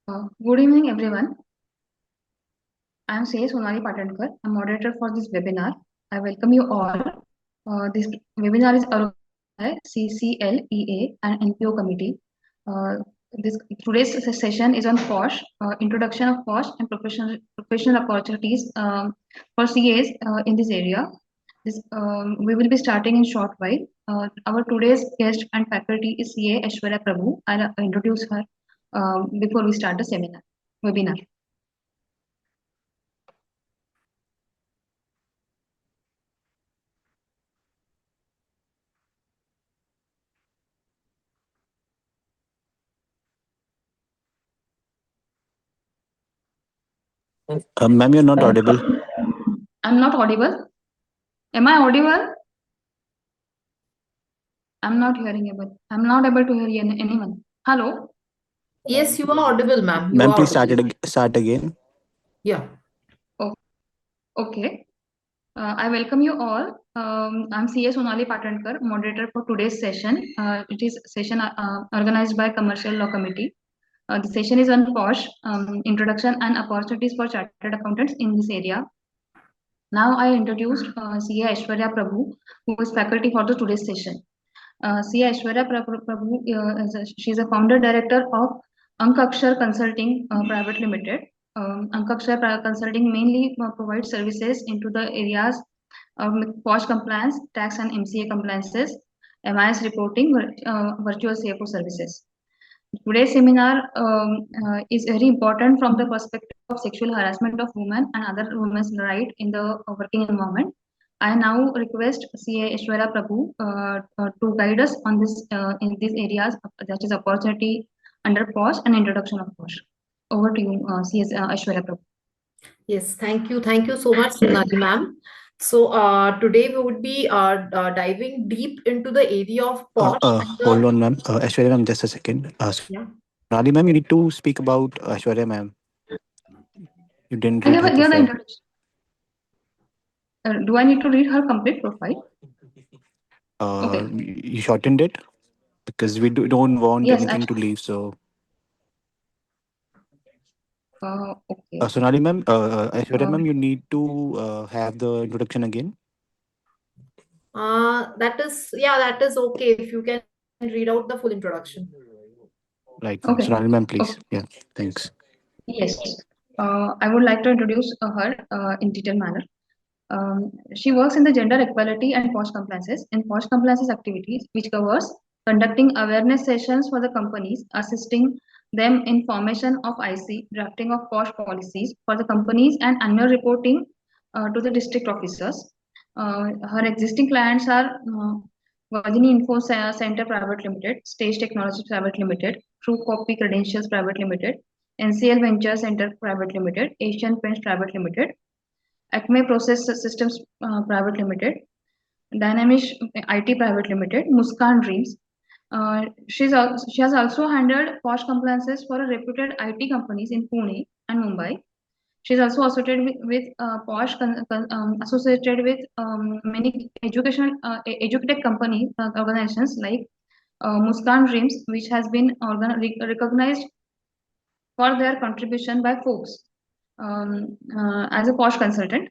Good evening, everyone. I am Sonali Patankar, a moderator for this webinar. I welcome you all. This webinar is organized by CCLEA and NPO committee. Uh, this today's session is on POSH, introduction of POSH and professional opportunities for CAs in this area. We will be starting in short while. Our today's guest and faculty is CA Aishwarya Prabhu. I'll introduce her before we start the webinar. Ma'am, you're not audible. I'm not audible. Am I audible? I'm not hearing able. I'm not able to hear anyone. Hello. Yes, you are audible, ma'am. You Ma'am, are please audible. start again. Yeah. Oh, okay. I welcome you all. I'm CA Sonali Patankar, moderator for today's session. It is session organized by Commercial Law Committee. The session is on POSH, introduction and opportunities for chartered accountants in this area. Now I introduced CA Aishwarya Prabhu, who is faculty for the today's session. CA Aishwarya Prabhu, she is a founder director of Ankakshar Consulting Private Limited. Ankakshar Consulting mainly provides services into the areas of POSH compliance, tax and MCA compliances, MIS reporting, virtual CFO services. Today's seminar is very important from the perspective of sexual harassment of women and other women's rights in the working environment. I now request CA Aishwarya Prabhu to guide us on this in these areas, that is opportunity under POSH and introduction of POSH. Over to you, CA Aishwarya Prabhu. Yes, thank you. Thank you so much, Sonali ma'am. So today we would be diving deep into the area of POSH. Hold on, ma'am. Aishwarya ma'am, just a second. Yeah. Sonali ma'am, you need to speak about Aishwarya ma'am. You didn't Can read I her give the profile. introduction? Do I need to read her complete profile? Okay. You shortened it because we don't want Yes. anything to leave. So, Okay. Sonali ma'am, Aishwarya ma'am, you need to have the introduction again. That is okay if you can read out the full introduction. Like, Okay. Sonali ma'am, please. Okay. Yeah, thanks. Yes. I would like to introduce her in detailed manner. She works in the gender equality and POSH compliances in POSH compliances activities, which covers conducting awareness sessions for the companies, assisting them in formation of IC, drafting of POSH policies for the companies, and annual reporting to the district officers. Her existing clients are Vajini Info Center Private Limited, Stage Technologies Private Limited, True Copy Credentials Private Limited, NCL Venture Center Private Limited, Asian Paints Private Limited, Acme Process Systems Private Limited, Dynamish IT Private Limited, Muskan Dreams. She has also handled POSH compliances for reputed IT companies in Pune and Mumbai. She is also associated with POSH, associated with many educated company organizations like Muskan Dreams, which has been recognized for their contribution by Forbes as a POSH consultant.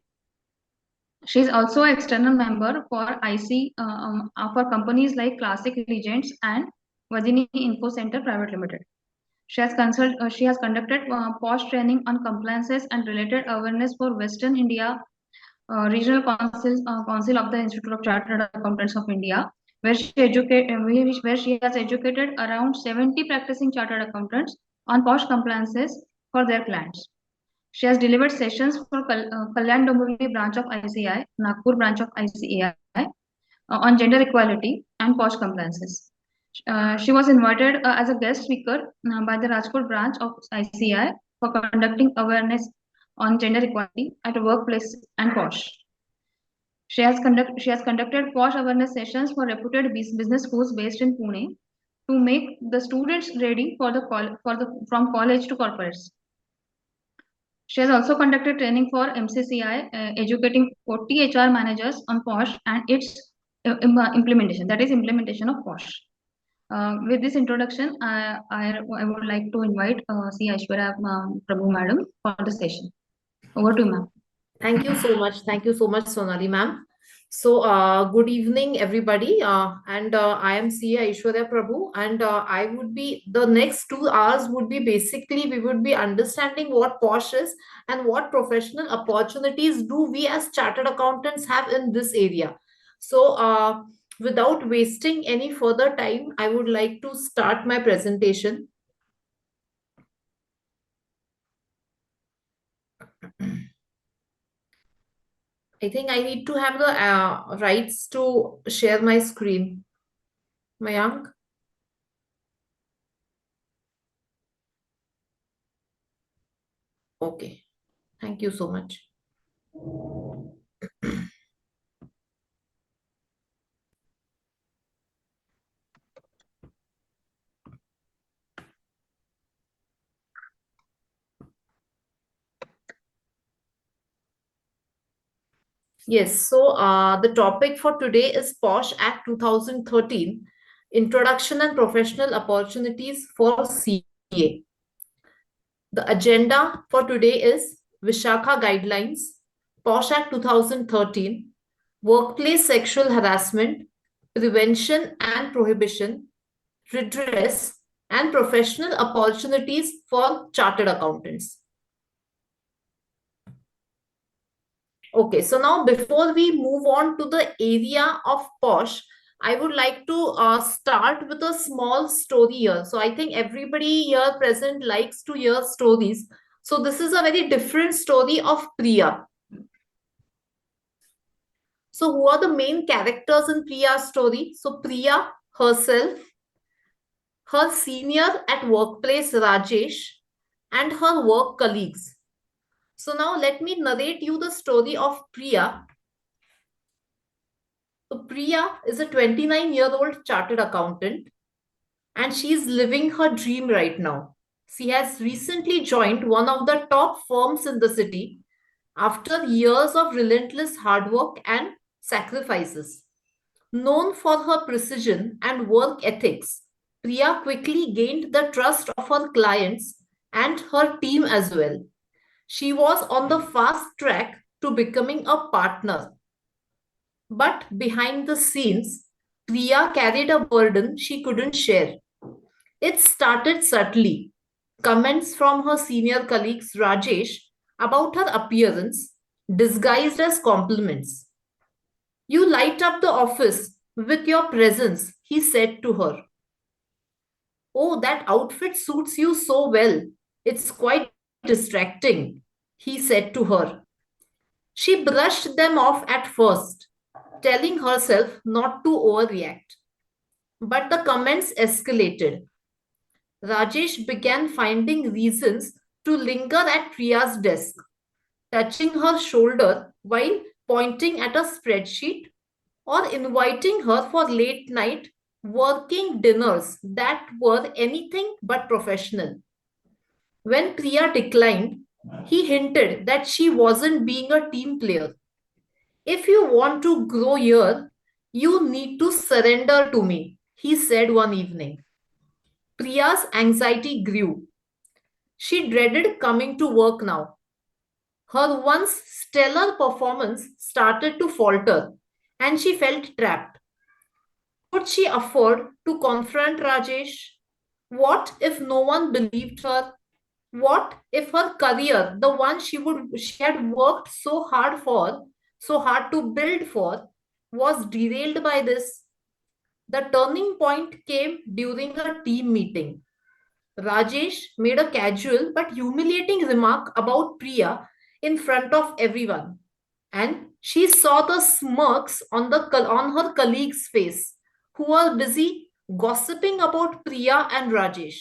She is also an external member for IC for companies like Classic Legends and Vajini Info Center Private Limited. She has conducted POSH training on compliances and related awareness for Western India Regional Council of the Institute of Chartered Accountants of India, where she has educated around 70 practicing chartered accountants on POSH compliances for their clients. She has delivered sessions for Kalyan Dombivli branch of ICI, Nagpur branch of ICAI on gender equality and POSH compliances. She was invited as a guest speaker by the Rajkot branch of ICI for conducting awareness on gender equality at a workplace and POSH. She has conducted POSH awareness sessions for reputed business schools based in Pune to make the students ready from college to corporates. She has also conducted training for MCCI, educating 40 HR managers on POSH and its implementation, that is implementation of POSH. With this introduction, I would like to invite C. Aishwarya Prabhu Madam for the session. Over to you, ma'am. Thank you so much. Thank you so much, Sonali ma'am. So, good evening, everybody. And I am Sia Aishwarya Prabhu, and I would be the next 2 hours would be basically we would be understanding what POSH is and what professional opportunities do we as chartered accountants have in this area. So, without wasting any further time, I would like to start my presentation. I think I need to have the rights to share my screen. Mayank? Okay. Thank you so much. Yes, so the topic for today is POSH Act 2013, Introduction and Professional Opportunities for CA. The agenda for today is Vishakha Guidelines, POSH Act 2013, Workplace Sexual Harassment, Prevention and Prohibition, Redress, and Professional Opportunities for Chartered Accountants. Okay, so now before we move on to the area of POSH, I would like to start with a small story here. So I think everybody here present likes to hear stories. So this is a very different story of Priya. So who are the main characters in Priya's story? So Priya herself, her senior at workplace Rajesh, and her work colleagues. So now let me narrate you the story of Priya. So Priya is a 29-year-old chartered accountant and she's living her dream right now. She has recently joined one of the top firms in the city after years of relentless hard work and sacrifices. Known for her precision and work ethics, Priya quickly gained the trust of her clients and her team as well. She was on the fast track to becoming a partner. But behind the scenes, Priya carried a burden she couldn't share. It started subtly. Comments from her senior colleagues Rajesh about her appearance, disguised as compliments. You light up the office with your presence, he said to her. Oh, that outfit suits you so well. It's quite distracting, he said to her. She brushed them off at first, telling herself not to overreact. But the comments escalated. Rajesh began finding reasons to linger at Priya's desk, touching her shoulder while pointing at a spreadsheet or inviting her for late night working dinners that were anything but professional. When Priya declined, he hinted that she wasn't being a team player. If you want to grow here, you need to surrender to me, he said one evening. Priya's anxiety grew. She dreaded coming to work now. Her once stellar performance started to falter, and she felt trapped. Could she afford to confront Rajesh? What if no one believed her? What if her career, the one she had worked so hard to build for, was derailed by this? The turning point came during a team meeting. Rajesh made a casual but humiliating remark about Priya in front of everyone, and she saw the smirks on her colleagues' face, who were busy gossiping about Priya and Rajesh.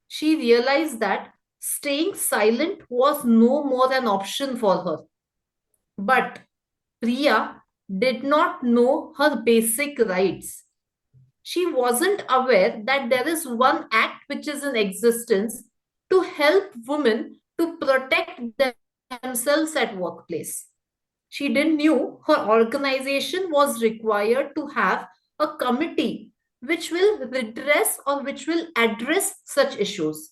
She realized that staying silent was no more an option for her. But Priya did not know her basic rights. She wasn't aware that there is one act which is in existence to help women to protect themselves at workplace. She didn't knew her organization was required to have a committee which will redress or which will address such issues.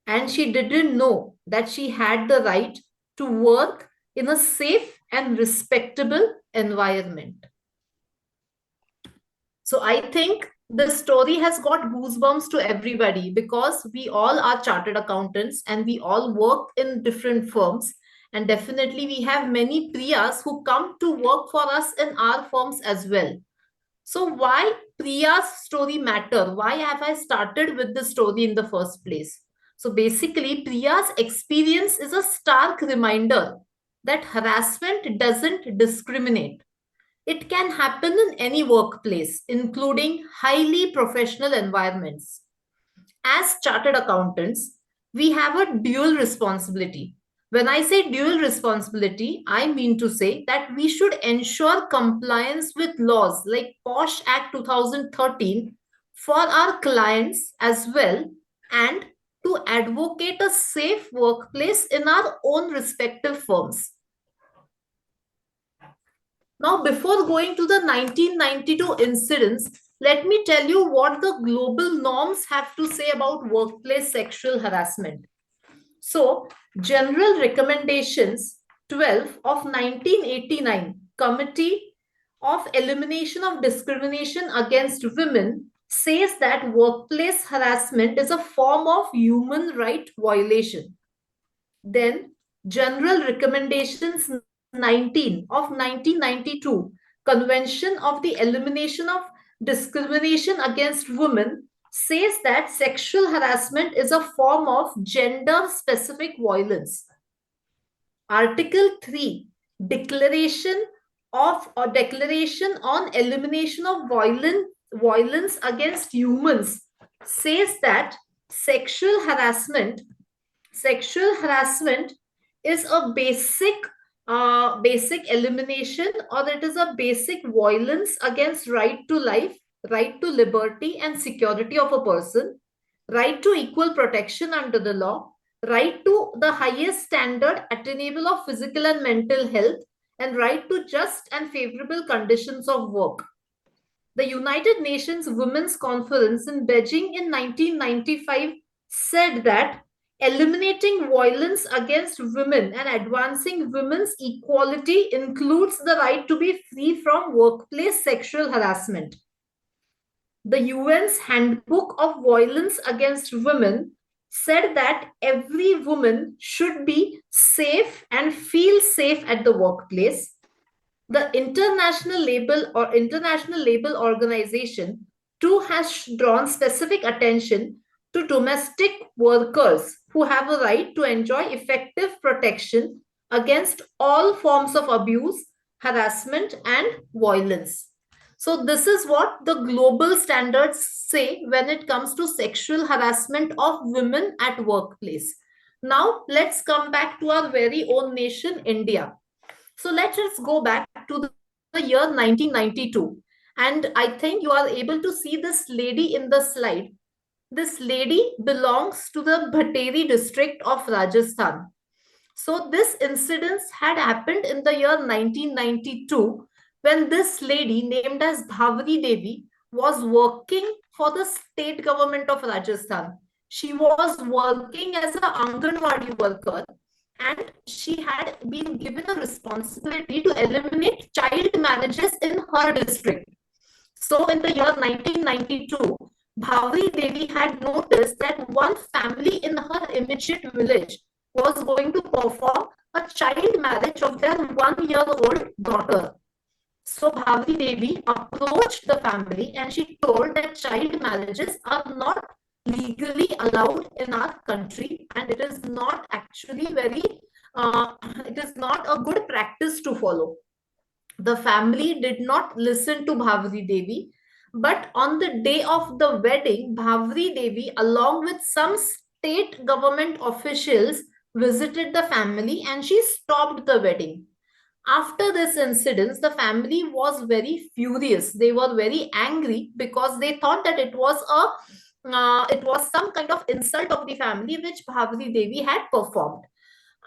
And she didn't know that she had the right to work in a safe and respectable environment. So I think the story has got goosebumps to everybody because we all are chartered accountants and we all work in different firms. And definitely we have many Priyas who come to work for us in our firms as well. So why Priya's story matter? Why have I started with the story in the first place? So basically, Priya's experience is a stark reminder that harassment doesn't discriminate. It can happen in any workplace, including highly professional environments. As chartered accountants, we have a dual responsibility. When I say dual responsibility, I mean to say that we should ensure compliance with laws like POSH Act 2013 for our clients as well, and to advocate a safe workplace in our own respective firms. Now, before going to the 1992 incidents, let me tell you what the global norms have to say about workplace sexual harassment. So, General Recommendations 12 of 1989, Committee of Elimination of Discrimination Against Women, says that workplace harassment is a form of human right violation. Then, General Recommendations 19 of 1992, Convention of the Elimination of Discrimination Against Women, says that sexual harassment is a form of gender-specific violence. Article 3, Declaration on Elimination of Violence Against Humans, says that sexual harassment is a basic elimination, or it is a basic violence against right to life, right to liberty and security of a person, right to equal protection under the law, right to the highest standard attainable of physical and mental health, and right to just and favorable conditions of work. The United Nations Women's Conference in Beijing in 1995 said that eliminating violence against women and advancing women's equality includes the right to be free from workplace sexual harassment. The UN's Handbook of Violence Against Women said that every woman should be safe and feel safe at the workplace. The International Labor Organization too has drawn specific attention to domestic workers who have a right to enjoy effective protection against all forms of abuse, harassment, and violence. So this is what the global standards say when it comes to sexual harassment of women at workplace. Now let's come back to our very own nation, India. So let us go back to the year 1992. And I think you are able to see this lady in the slide. This lady belongs to the Bhateri district of Rajasthan. So this incident had happened in the year 1992 when this lady named as Bhavri Devi was working for the state government of Rajasthan. She was working as an Anganwadi worker, and she had been given a responsibility to eliminate child marriages in her district. So in the year 1992, Bhavri Devi had noticed that one family in her immediate village was going to perform a child marriage of their 1-year-old daughter. So Bhavri Devi approached the family and she told that child marriages are not legally allowed in our country, and it is not actually it is not a good practice to follow. The family did not listen to Bhavri Devi, but on the day of the wedding, Bhavri Devi, along with some state government officials, visited the family and she stopped the wedding. After this incident, the family was very furious. They were very angry because they thought that it was some kind of insult of the family which Bhavri Devi had performed.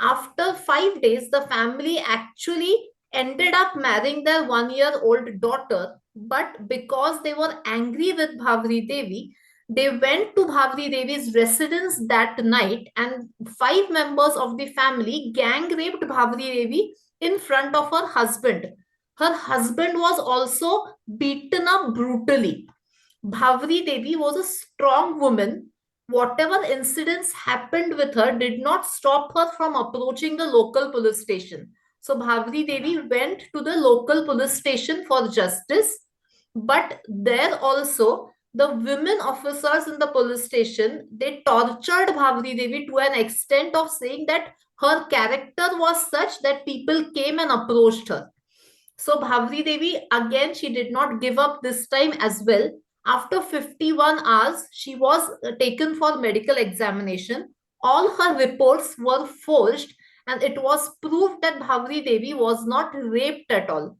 After 5 days, the family actually ended up marrying their 1-year-old daughter. But because they were angry with Bhavri Devi, they went to Bhavri Devi's residence that night, and 5 members of the family gang raped Bhavri Devi in front of her husband. Her husband was also beaten up brutally. Bhavri Devi was a strong woman. Whatever incidents happened with her did not stop her from approaching the local police station. So Bhavri Devi went to the local police station for justice, but there also the women officers in the police station, they tortured Bhavri Devi to an extent of saying that her character was such that people came and approached her. So Bhavri Devi, again, she did not give up this time as well. After 51 hours, she was taken for medical examination. All her reports were forged, and it was proved that Bhavri Devi was not raped at all.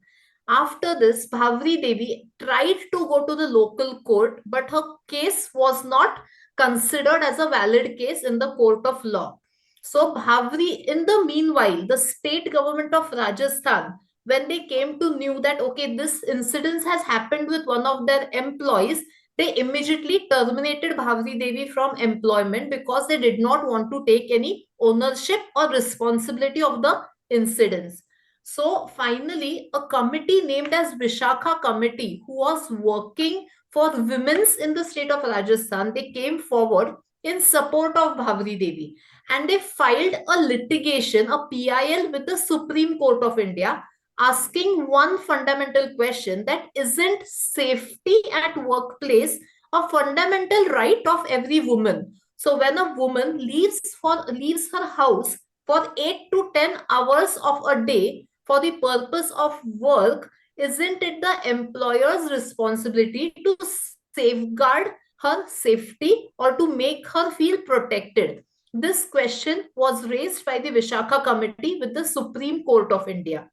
After this, Bhavri Devi tried to go to the local court, but her case was not considered as a valid case in the court of law. So Bhavri, in the meanwhile, the state government of Rajasthan, when they came to knew that okay, this incident has happened with one of their employees, they immediately terminated Bhavri Devi from employment because they did not want to take any ownership or responsibility of the incidents. So finally, a committee named as Vishakha Committee, who was working for women's in the state of Rajasthan, they came forward in support of Bhavri Devi, and they filed a litigation, a PIL, with the Supreme Court of India, asking one fundamental question, that isn't safety at workplace a fundamental right of every woman? So when a woman leaves her house for 8 to 10 hours of a day for the purpose of work, isn't it the employer's responsibility to safeguard her safety or to make her feel protected? This question was raised by the Vishakha Committee with the Supreme Court of India.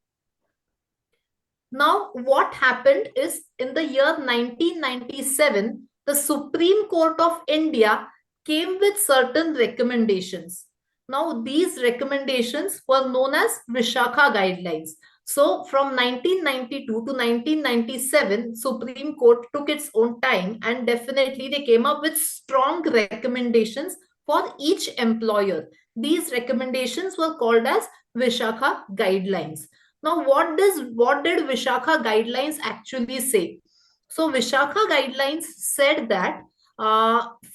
Now, what happened is in the year 1997, the Supreme Court of India came with certain recommendations. Now, these recommendations were known as Vishakha guidelines. So, from 1992 to 1997, Supreme Court took its own time, and definitely they came up with strong recommendations for each employer. These recommendations were called as Vishakha guidelines. Now, what did Vishakha guidelines actually say? So Vishakha guidelines said that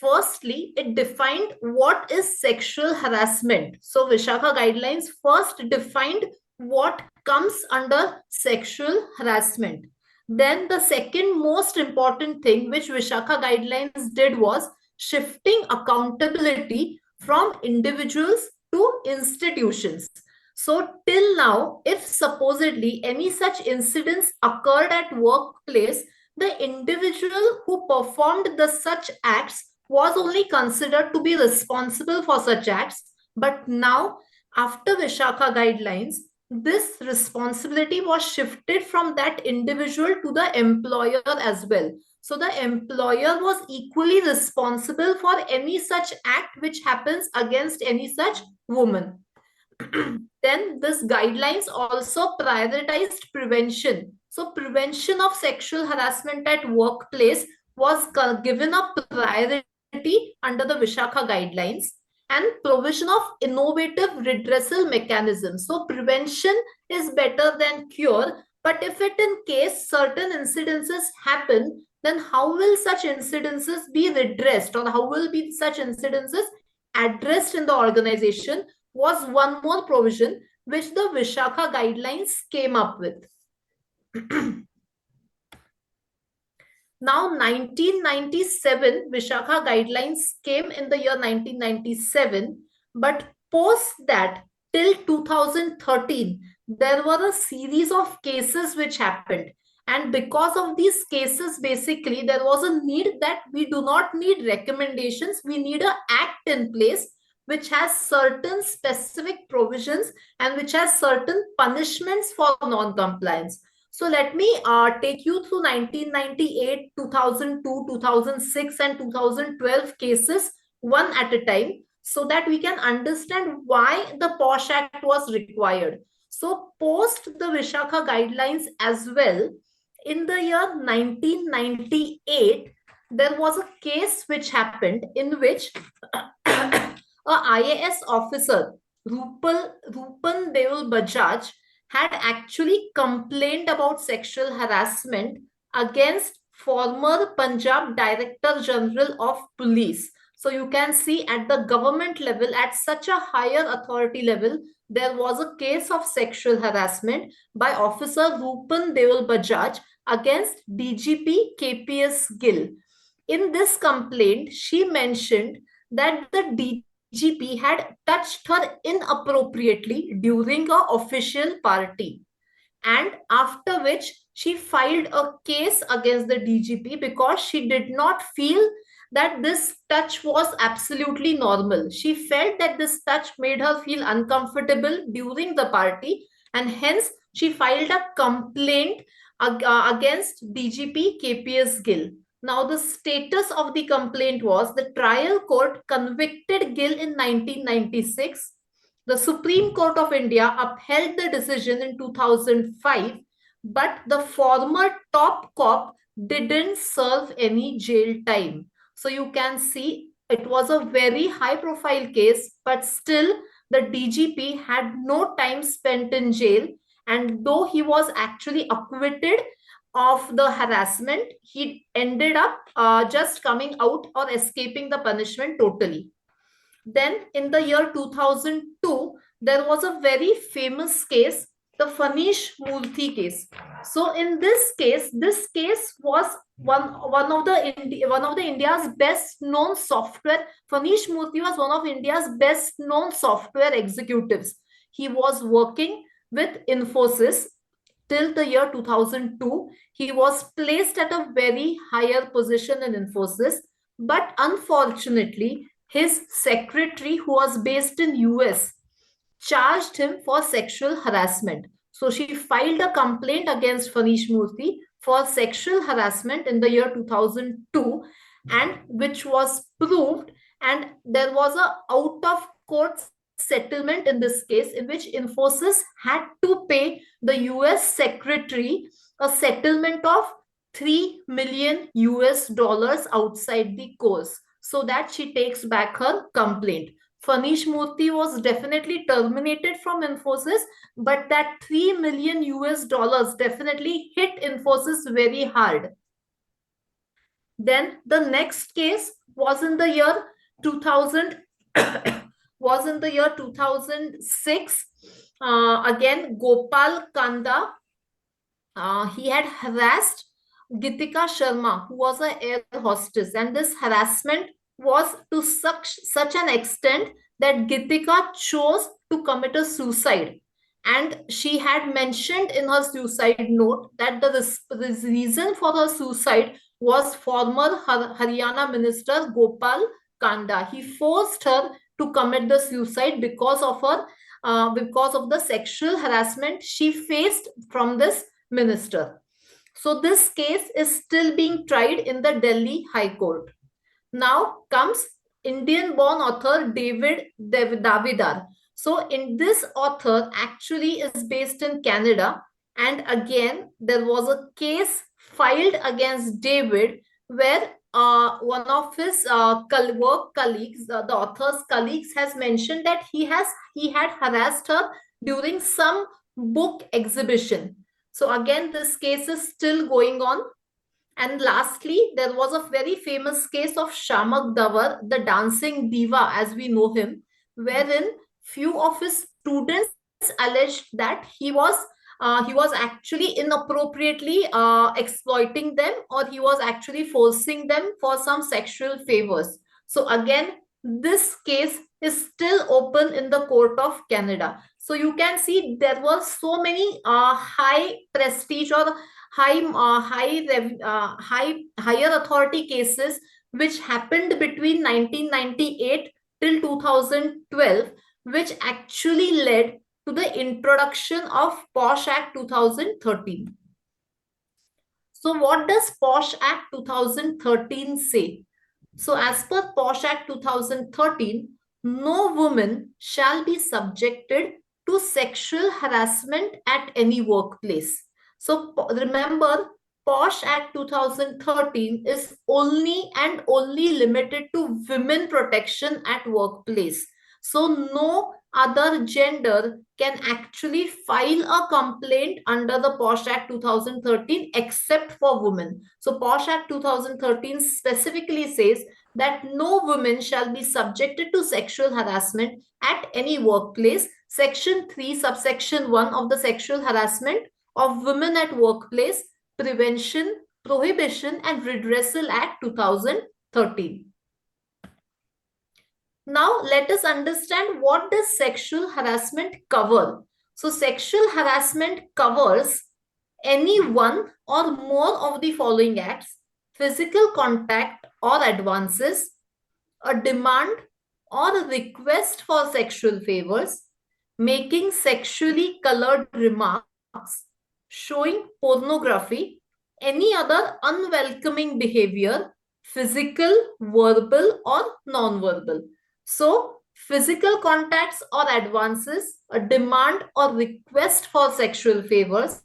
firstly, it defined what is sexual harassment. So Vishakha guidelines first defined what comes under sexual harassment. Then the second most important thing which Vishakha guidelines did was shifting accountability from individuals to institutions. So till now, if supposedly any such incidents occurred at workplace, the individual who performed the such acts was only considered to be responsible for such acts. But now, after Vishakha guidelines, this responsibility was shifted from that individual to the employer as well. So the employer was equally responsible for any such act which happens against any such woman. Then this guidelines also prioritized prevention. So prevention of sexual harassment at workplace was given a priority under the Vishakha guidelines, and provision of innovative redressal mechanisms. So prevention is better than cure, but if it in case certain incidences happen, then how will such incidences be redressed, or how will be such incidences addressed in the organization, was one more provision which the Vishakha guidelines came up with. Now, 1997, Vishakha guidelines came in the year 1997, but post that, till 2013, there were a series of cases which happened. And because of these cases, basically, there was a need that we do not need recommendations, we need an act in place which has certain specific provisions and which has certain punishments for non-compliance. So let me take you through 1998, 2002, 2006, and 2012 cases one at a time, so that we can understand why the POSH Act was required. So post the Vishakha guidelines as well, in the year 1998, there was a case which happened in which a IAS officer, Rupan Deol Bajaj, had actually complained about sexual harassment against former Punjab Director General of Police. So you can see at the government level, at such a higher authority level, there was a case of sexual harassment by Officer Rupan Deol Bajaj against DGP KPS Gill. In this complaint, she mentioned that the DGP had touched her inappropriately during a official party, and after which she filed a case against the DGP because she did not feel that this touch was absolutely normal. She felt that this touch made her feel uncomfortable during the party, and hence she filed a complaint against DGP KPS Gill. Now, the status of the complaint was the trial court convicted Gill in 1996. The Supreme Court of India upheld the decision in 2005, but the former top cop didn't serve any jail time. So you can see it was a very high profile case, but still the DGP had no time spent in jail. And though he was actually acquitted of the harassment, he ended up just coming out or escaping the punishment totally. Then in the year 2002, there was a very famous case, the Fanish Murthy case. So in this case was one of the India's best known software. Fanish Murthy was one of India's best known software executives. He was working with Infosys till the year 2002. He was placed at a very higher position in Infosys, but unfortunately his secretary, who was based in US, charged him for sexual harassment. So she filed a complaint against Fanish Murthy for sexual harassment in the year 2002, and which was proved, and there was a out of court settlement in this case in which Infosys had to pay the US secretary a settlement of 3 million US dollars outside the course, so that she takes back her complaint. Fanish Murthy was definitely terminated from Infosys, but that 3 million US dollars definitely hit Infosys very hard. Then the next case was in the year 2000 was in the year 2006. Again, Gopal Kanda, he had harassed Gitika Sharma, who was an air hostess, and this harassment was to such an extent that Gitika chose to commit a suicide. And she had mentioned in her suicide note that the reason for her suicide was former Haryana Minister Gopal Kanda. He forced her to commit the suicide because of the sexual harassment she faced from this minister. So this case is still being tried in the Delhi High Court. Now comes Indian-born author David Davidar. So in this author actually is based in Canada, and again there was a case filed against David where one of his work colleagues, the author's colleagues, has mentioned that he had harassed her during some book exhibition. So again, this case is still going on. And lastly, there was a very famous case of Shamak Davar, the dancing diva as we know him, wherein few of his students alleged that he was actually inappropriately exploiting them, or he was actually forcing them for some sexual favors. So again, this case is still open in the court of Canada. So you can see there were so many high prestige or higher authority cases which happened between 1998 till 2012, which actually led to the introduction of POSH Act 2013. So what does POSH Act 2013 say? So as per POSH Act 2013, no woman shall be subjected to sexual harassment at any workplace. So remember, POSH Act 2013 is only and only limited to women protection at workplace. So no other gender can actually file a complaint under the POSH Act 2013 except for women. So POSH Act 2013 specifically says that no woman shall be subjected to sexual harassment at any workplace. Section 3, subsection 1 of the Sexual Harassment of Women at Workplace Prevention, Prohibition and Redressal Act 2013. Now let us understand what does sexual harassment cover. So sexual harassment covers any one or more of the following acts: physical contact or advances, a demand or a request for sexual favors, making sexually colored remarks, showing pornography, any other unwelcoming behavior, physical, verbal, or non-verbal. So, physical contacts or advances, a demand or request for sexual favors,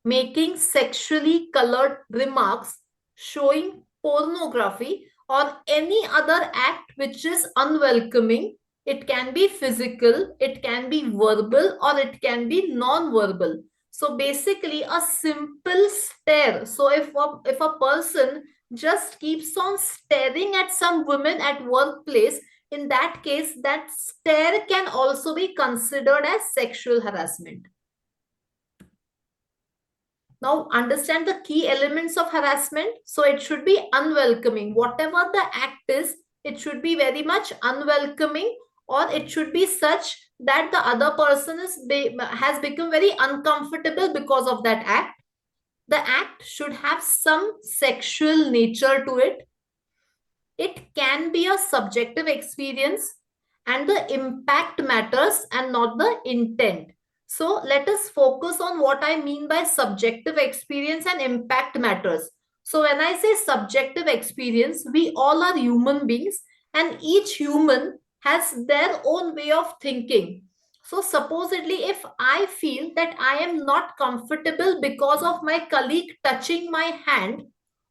making sexually colored remarks, showing pornography, or any other act which is unwelcoming. It can be physical, it can be verbal, or it can be non-verbal. So basically a simple stare. So if a person just keeps on staring at some women at workplace, in that case, that stare can also be considered as sexual harassment. Now understand the key elements of harassment. So it should be unwelcoming. Whatever the act is, it should be very much unwelcoming, or it should be such that the other person has become very uncomfortable because of that act. The act should have some sexual nature to it. It can be a subjective experience, and the impact matters and not the intent. So let us focus on what I mean by subjective experience and impact matters. So when I say subjective experience, we all are human beings and each human has their own way of thinking. So supposedly if I feel that I am not comfortable because of my colleague touching my hand,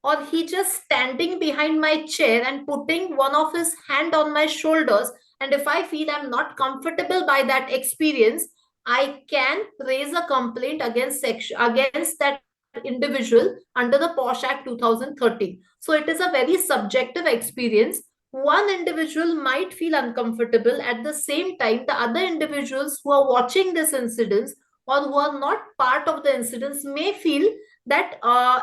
or he just standing behind my chair and putting one of his hand on my shoulders, and if I feel I'm not comfortable by that experience, I can raise a complaint against that individual under the POSH Act 2013. So it is a very subjective experience. One individual might feel uncomfortable. At the same time, the other individuals who are watching this incident or who are not part of the incidents may feel that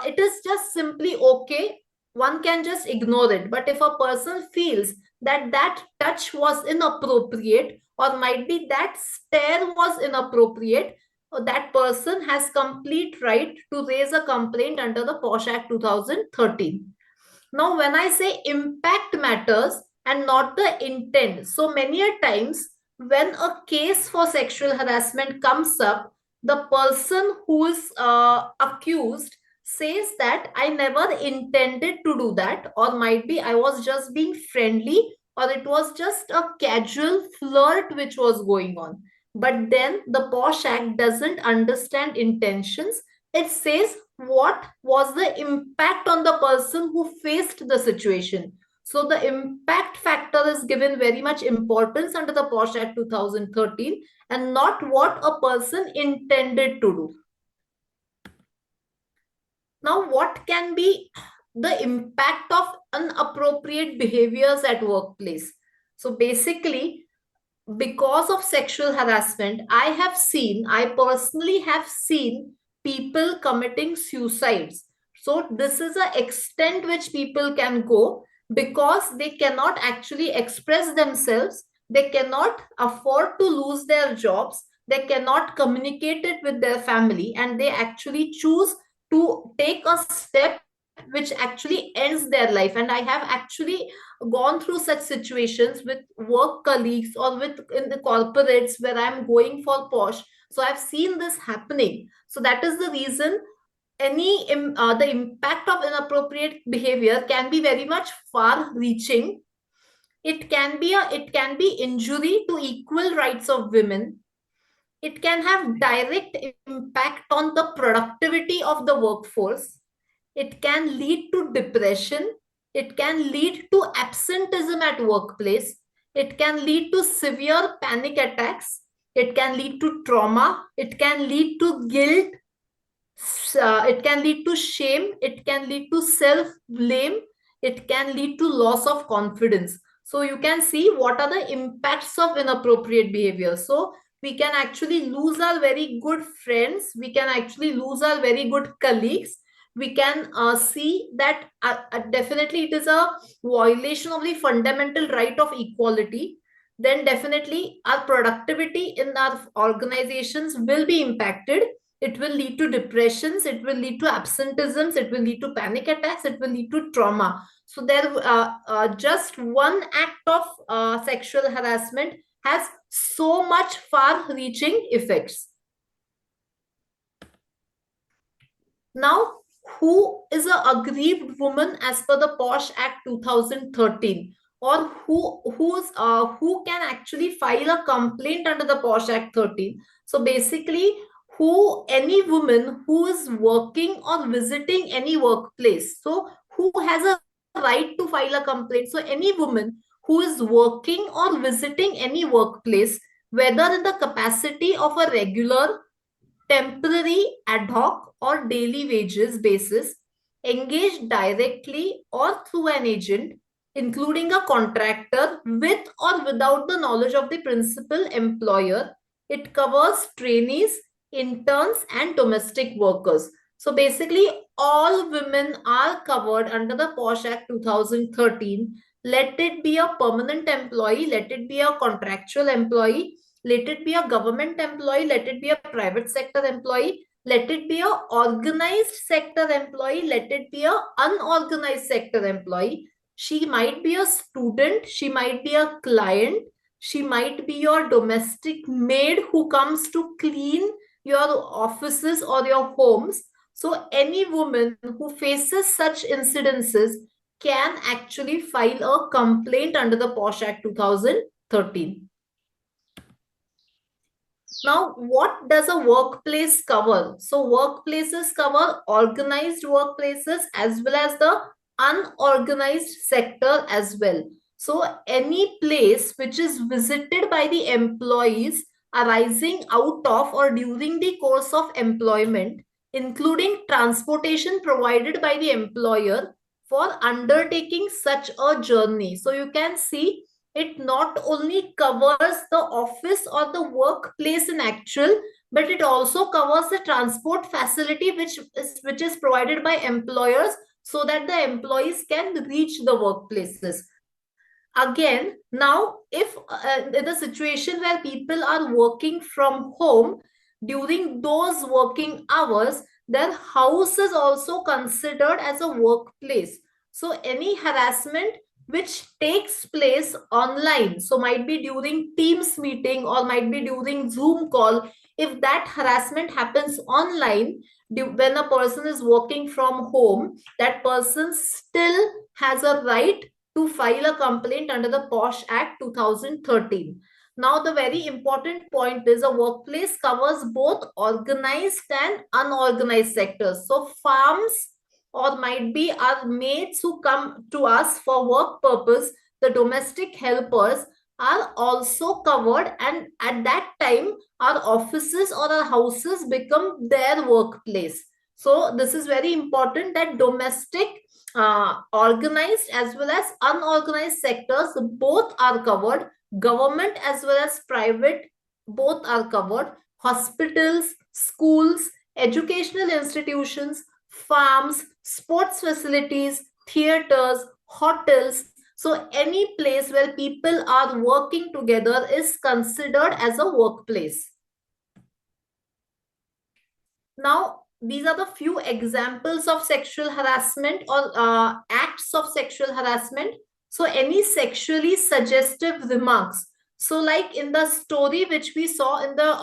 it is just simply okay. One can just ignore it. But if a person feels that that touch was inappropriate, or might be that stare was inappropriate, that person has complete right to raise a complaint under the POSH Act 2013. Now, when I say impact matters and not the intent, so many a times when a case for sexual harassment comes up, the person who is accused says that I never intended to do that, or might be I was just being friendly, or it was just a casual flirt which was going on. But then the POSH Act doesn't understand intentions. It says what was the impact on the person who faced the situation. So the impact factor is given very much importance under the POSH Act 2013, and not what a person intended to do. Now, what can be the impact of inappropriate behaviors at workplace? So basically, because of sexual harassment, I personally have seen people committing suicides. So this is an extent which people can go because they cannot actually express themselves. They cannot afford to lose their jobs. They cannot communicate it with their family, and they actually choose to take a step which actually ends their life. And I have actually gone through such situations with work colleagues or with in the corporates where I'm going for POSH. So I've seen this happening. So that is the reason the impact of inappropriate behavior can be very much far reaching. It can be injury to equal rights of women. It can have direct impact on the productivity of the workforce. It can lead to depression. It can lead to absenteeism at workplace. It can lead to severe panic attacks. It can lead to trauma. It can lead to guilt. It can lead to shame. It can lead to self blame. It can lead to loss of confidence. So you can see what are the impacts of inappropriate behavior. So we can actually lose our very good friends. We can actually lose our very good colleagues. We can see that definitely it is a violation of the fundamental right of equality. Then definitely our productivity in our organizations will be impacted. It will lead to depressions, it will lead to absenteeisms, it will lead to panic attacks, it will lead to trauma. So there just one act of sexual harassment has so much far reaching effects. Now, who is a aggrieved woman as per the POSH Act 2013, or who can actually file a complaint under the POSH Act 13? So basically, who any woman who is working or visiting any workplace, so who has a right to file a complaint? So any woman who is working or visiting any workplace, whether in the capacity of a regular, temporary, ad hoc, or daily wages basis, engaged directly or through an agent, including a contractor, with or without the knowledge of the principal employer. It covers trainees, interns, and domestic workers. So basically, all women are covered under the POSH Act 2013. Let it be a permanent employee, let it be a contractual employee, let it be a government employee, let it be a private sector employee, let it be a organized sector employee, let it be a unorganized sector employee. She might be a student, she might be a client, she might be your domestic maid who comes to clean your offices or your homes. So any woman who faces such incidences can actually file a complaint under the POSH Act 2013. Now, what does a workplace cover? So, workplaces cover organized workplaces as well as the unorganized sector as well. So, any place which is visited by the employees arising out of or during the course of employment, including transportation provided by the employer for undertaking such a journey. So, you can see it not only covers the office or the workplace in actual, but it also covers the transport facility which is provided by employers so that the employees can reach the workplaces. Again, now if in a situation where people are working from home, during those working hours, their house is also considered as a workplace. So any harassment which takes place online, so might be during Teams meeting or might be during Zoom call, if that harassment happens online when a person is working from home, that person still has a right to file a complaint under the POSH Act 2013. Now, the very important point is a workplace covers both organized and unorganized sectors. So, farms or might be our maids who come to us for work purpose, the domestic helpers are also covered, and at that time our offices or our houses become their workplace. So this is very important that domestic, organized as well as unorganized sectors both are covered. Government as well as private both are covered. Hospitals, schools, educational institutions, farms, sports facilities, theaters, hotels. So any place where people are working together is considered as a workplace. Now, these are the few examples of sexual harassment or acts of sexual harassment. So any sexually suggestive remarks. So like in the story which we saw in the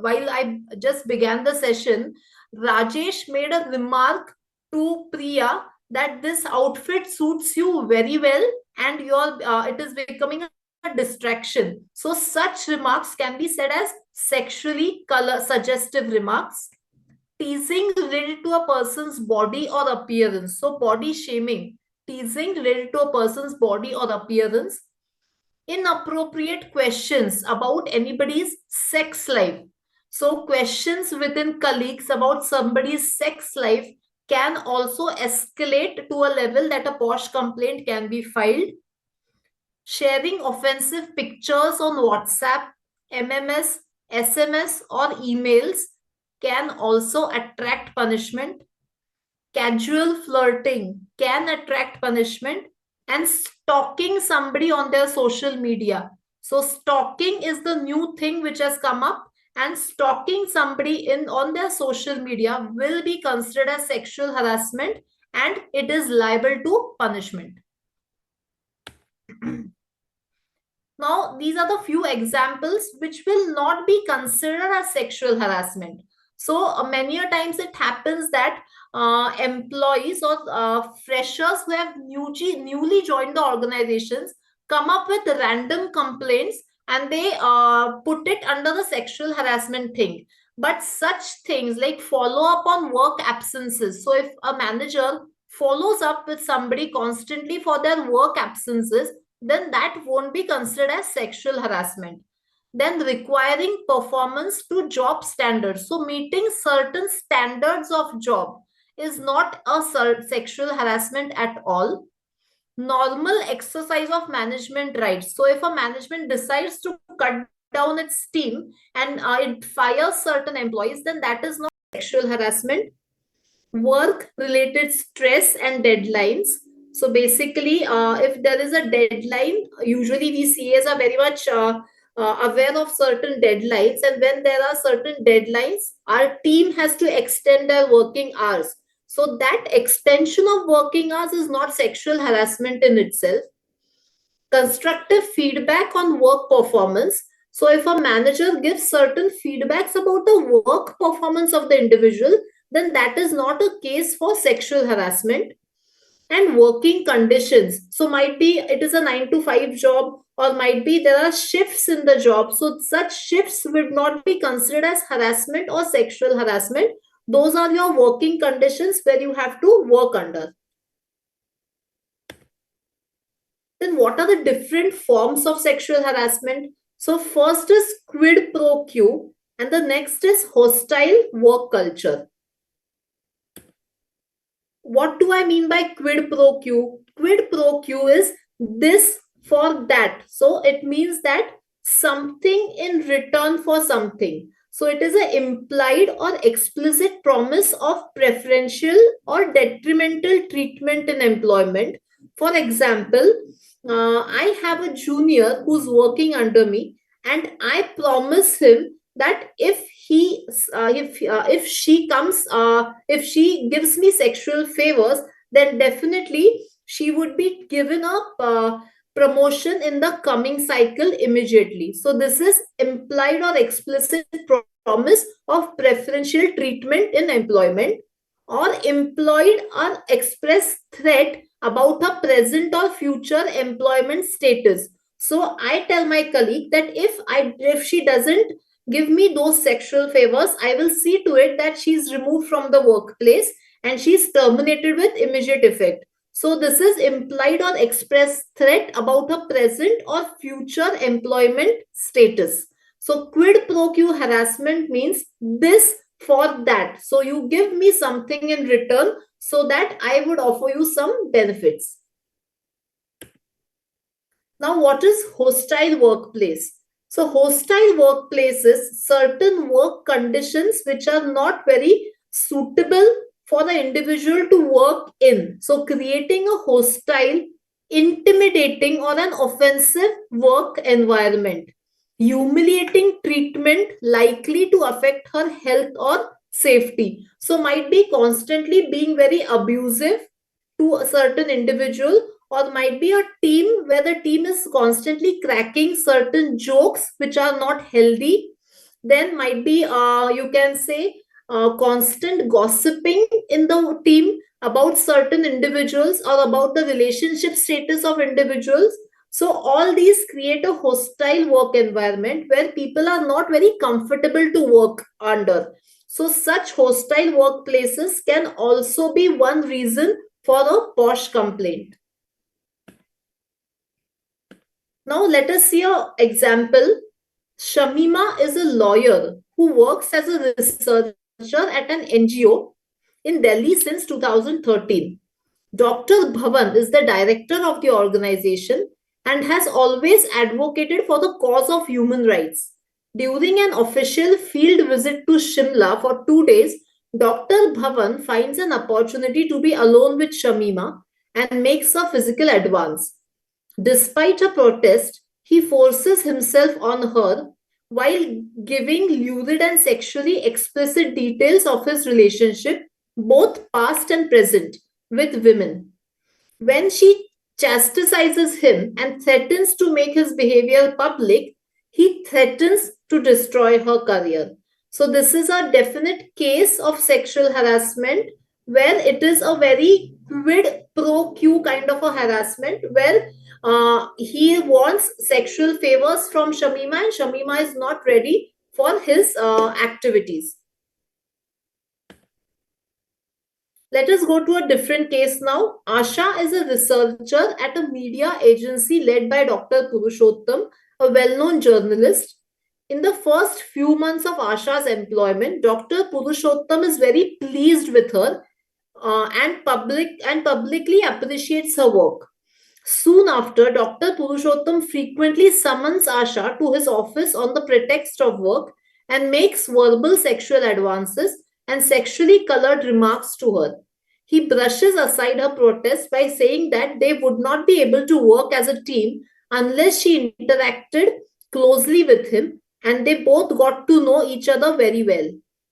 while I just began the session, Rajesh made a remark to Priya that this outfit suits you very well and your it is becoming a distraction. So such remarks can be said as sexually color suggestive remarks. Teasing related to a person's body or appearance. So body shaming, teasing related to a person's body or appearance. Inappropriate questions about anybody's sex life. So questions within colleagues about somebody's sex life can also escalate to a level that a POSH complaint can be filed. Sharing offensive pictures on WhatsApp, MMS, SMS, or emails can also attract punishment. Casual flirting can attract punishment, and stalking somebody on their social media. So stalking is the new thing which has come up, and stalking somebody on their social media will be considered as sexual harassment, and it is liable to punishment. Now, these are the few examples which will not be considered as sexual harassment. So many a times it happens that employees or freshers who have newly joined the organizations come up with random complaints, and they put it under the sexual harassment thing. But such things like follow up on work absences. So if a manager follows up with somebody constantly for their work absences, then that won't be considered as sexual harassment. Then requiring performance to job standards. So meeting certain standards of job is not a sexual harassment at all. Normal exercise of management rights. So if a management decides to cut down its team and it fires certain employees, then that is not sexual harassment. Work related stress and deadlines. So basically, if there is a deadline, usually we CAs are very much aware of certain deadlines, and when there are certain deadlines, our team has to extend their working hours. So that extension of working hours is not sexual harassment in itself. Constructive feedback on work performance. So if a manager gives certain feedbacks about the work performance of the individual, then that is not a case for sexual harassment. And working conditions. So might be it is a 9 to 5 job, or might be there are shifts in the job. So such shifts would not be considered as harassment or sexual harassment. Those are your working conditions where you have to work under. Then what are the different forms of sexual harassment? So first is quid pro quo, and the next is hostile work culture. What do I mean by quid pro quo? Quid pro quo is this for that. So it means that something in return for something. So it is an implied or explicit promise of preferential or detrimental treatment in employment. For example, I have a junior who's working under me, and I promise him that if she gives me sexual favors, then definitely she would be given a promotion in the coming cycle immediately. So this is implied or explicit promise of preferential treatment in employment. Or employed or express threat about her present or future employment status. So I tell my colleague that if she doesn't give me those sexual favors, I will see to it that she's removed from the workplace and she's terminated with immediate effect. So this is implied or express threat about her present or future employment status. So quid pro quo harassment means this for that. So you give me something in return so that I would offer you some benefits. Now, what is hostile workplace? So hostile workplace is certain work conditions which are not very suitable for the individual to work in. So creating a hostile, intimidating, or an offensive work environment. Humiliating treatment likely to affect her health or safety. So might be constantly being very abusive to a certain individual, or might be a team where the team is constantly cracking certain jokes which are not healthy. Then might be you can say constant gossiping in the team about certain individuals or about the relationship status of individuals. So all these create a hostile work environment where people are not very comfortable to work under. So such hostile workplaces can also be one reason for a POSH complaint. Now let us see an example. Shamima is a lawyer who works as a researcher at an NGO in Delhi since 2013. Dr. Bhavan is the director of the organization and has always advocated for the cause of human rights. During an official field visit to Shimla for 2 days, Dr. Bhavan finds an opportunity to be alone with Shamima and makes a physical advance. Despite a protest, he forces himself on her while giving lurid and sexually explicit details of his relationship, both past and present, with women. When she chastises him and threatens to make his behavior public, he threatens to destroy her career. So, this is a definite case of sexual harassment where it is a very quid pro quo kind of a harassment where he wants sexual favors from Shamima and Shamima is not ready for his activities. Let us go to a different case now. Asha is a researcher at a media agency led by Dr. Purushottam, a well-known journalist. In the first few months of Asha's employment, Dr. Purushottam is very pleased with her and publicly appreciates her work. Soon after, Dr. Purushottam frequently summons Asha to his office on the pretext of work and makes verbal sexual advances and sexually colored remarks to her. He brushes aside her protest by saying that they would not be able to work as a team unless she interacted closely with him and they both got to know each other very well.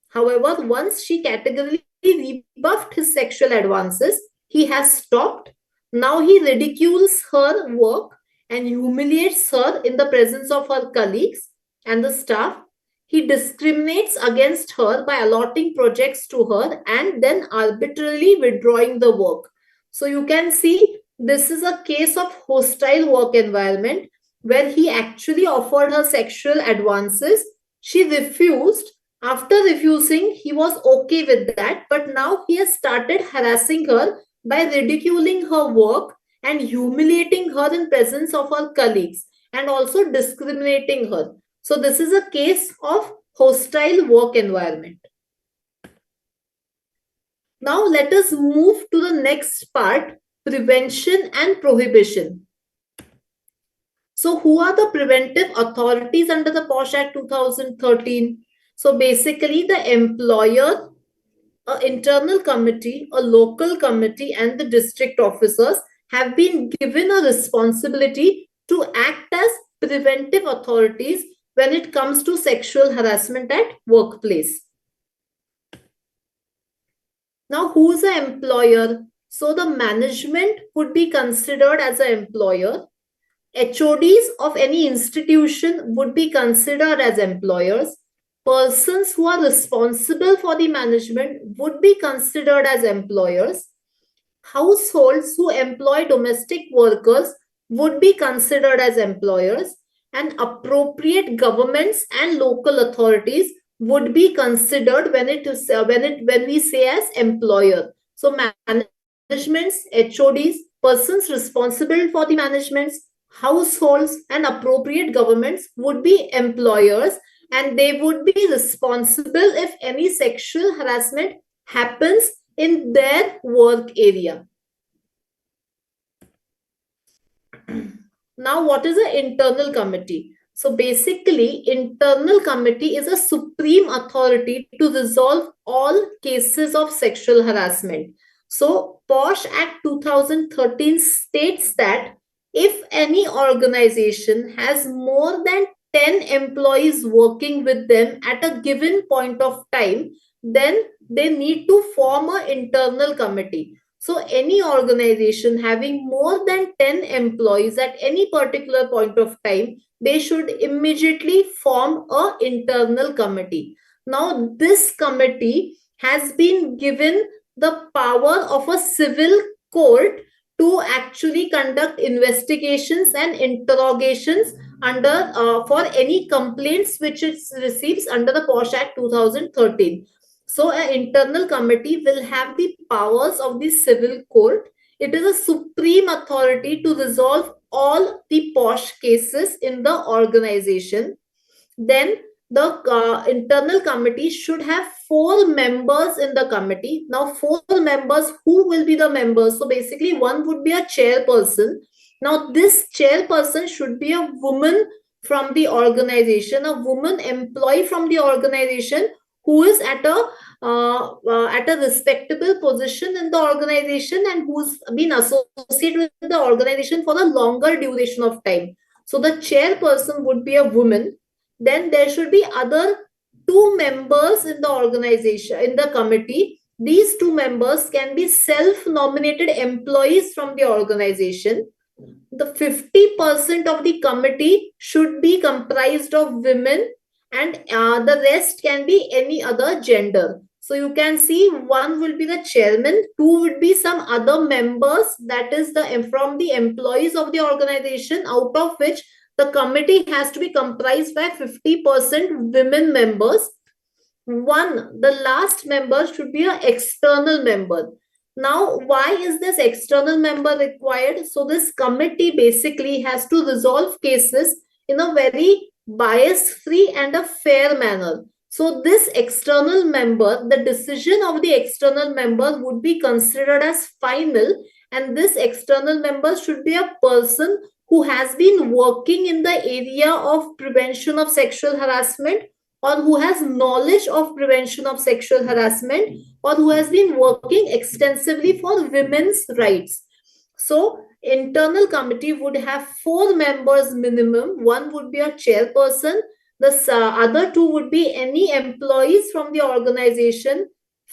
However, once she categorically rebuffed his sexual advances, he has stopped. Now he ridicules her work and humiliates her in the presence of her colleagues and the staff. He discriminates against her by allotting projects to her and then arbitrarily withdrawing the work. So you can see this is a case of hostile work environment where he actually offered her sexual advances. She refused. After refusing, he was okay with that, but now he has started harassing her by ridiculing her work and humiliating her in presence of her colleagues and also discriminating her. So this is a case of hostile work environment. Now let us move to the next part, prevention and prohibition. So who are the preventive authorities under the POSH Act 2013? So basically the employer, an internal committee, a local committee, and the district officers have been given a responsibility to act as preventive authorities when it comes to sexual harassment at workplace. Now, who is the employer? So the management would be considered as an employer. HODs of any institution would be considered as employers. Persons who are responsible for the management would be considered as employers. Households who employ domestic workers would be considered as employers, and appropriate governments and local authorities would be considered when we say as employer. So managements, HODs, persons responsible for the managements, households, and appropriate governments would be employers, and they would be responsible if any sexual harassment happens in their work area. Now, what is an internal committee? So basically, internal committee is a supreme authority to resolve all cases of sexual harassment. So POSH Act 2013 states that if any organization has more than 10 employees working with them at a given point of time, then they need to form an internal committee. So any organization having more than 10 employees at any particular point of time, they should immediately form an internal committee. Now, this committee has been given the power of a civil court to actually conduct investigations and interrogations under for any complaints which it receives under the POSH Act 2013. So an internal committee will have the powers of the civil court. It is a supreme authority to resolve all the POSH cases in the organization. Then the internal committee should have 4 members in the committee. Now 4 members, who will be the members? So basically one would be a chairperson. Now this chairperson should be a woman from the organization, a woman employee from the organization who is at a respectable position in the organization and who's been associated with the organization for a longer duration of time. So the chairperson would be a woman. Then there should be other 2 members in the organization, in the committee. These 2 members can be self-nominated employees from the organization. The 50% of the committee should be comprised of women, and the rest can be any other gender. So you can see one will be the chairman, 2 would be some other members, that is from the employees of the organization, out of which the committee has to be comprised by 50% women members. The last member should be an external member. Now, why is this external member required? So this committee basically has to resolve cases in a very bias-free and a fair manner. So this external member, the decision of the external member would be considered as final, and this external member should be a person who has been working in the area of prevention of sexual harassment, or who has knowledge of prevention of sexual harassment, or who has been working extensively for women's rights. So internal committee would have 4 members minimum. One would be a chairperson. The other 2 would be any employees from the organization.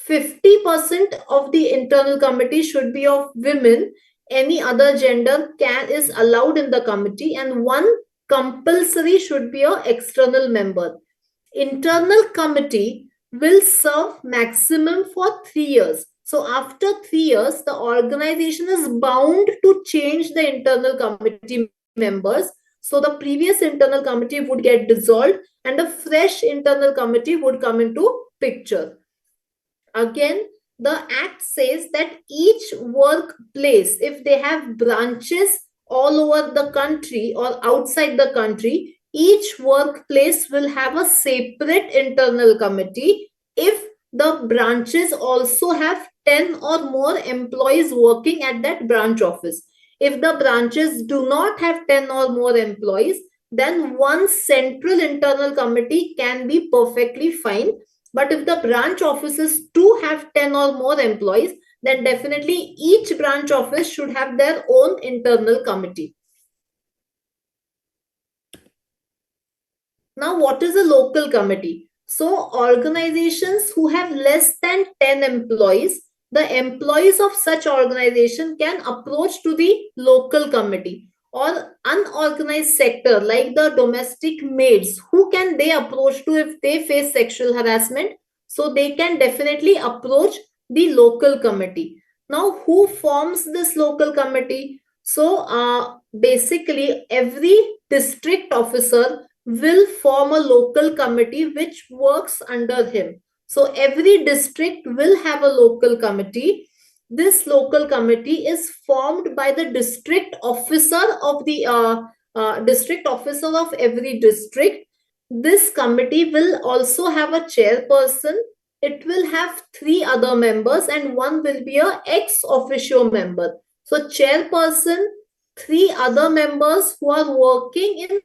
50% of the internal committee should be of women. Any other gender is allowed in the committee, and one compulsory should be an external member. Internal committee will serve maximum for 3 years. So after 3 years, the organization is bound to change the internal committee members. So the previous internal committee would get dissolved and a fresh internal committee would come into picture. Again, the act says that each workplace, if they have branches all over the country or outside the country, each workplace will have a separate internal committee if the branches also have 10 or more employees working at that branch office. If the branches do not have 10 or more employees, then one central internal committee can be perfectly fine. But if the branch offices do have 10 or more employees, then definitely each branch office should have their own internal committee. Now, what is a local committee? So, organizations who have less than 10 employees, the employees of such organization can approach to the local committee. Or unorganized sector like the domestic maids, who can they approach to if they face sexual harassment? So they can definitely approach the local committee. Now, who forms this local committee? So basically every district officer will form a local committee which works under him. So every district will have a local committee. This local committee is formed by the district officer of every district. This committee will also have a chairperson. It will have 3 other members and one will be a ex officio member. So chairperson, 3 other members who are working in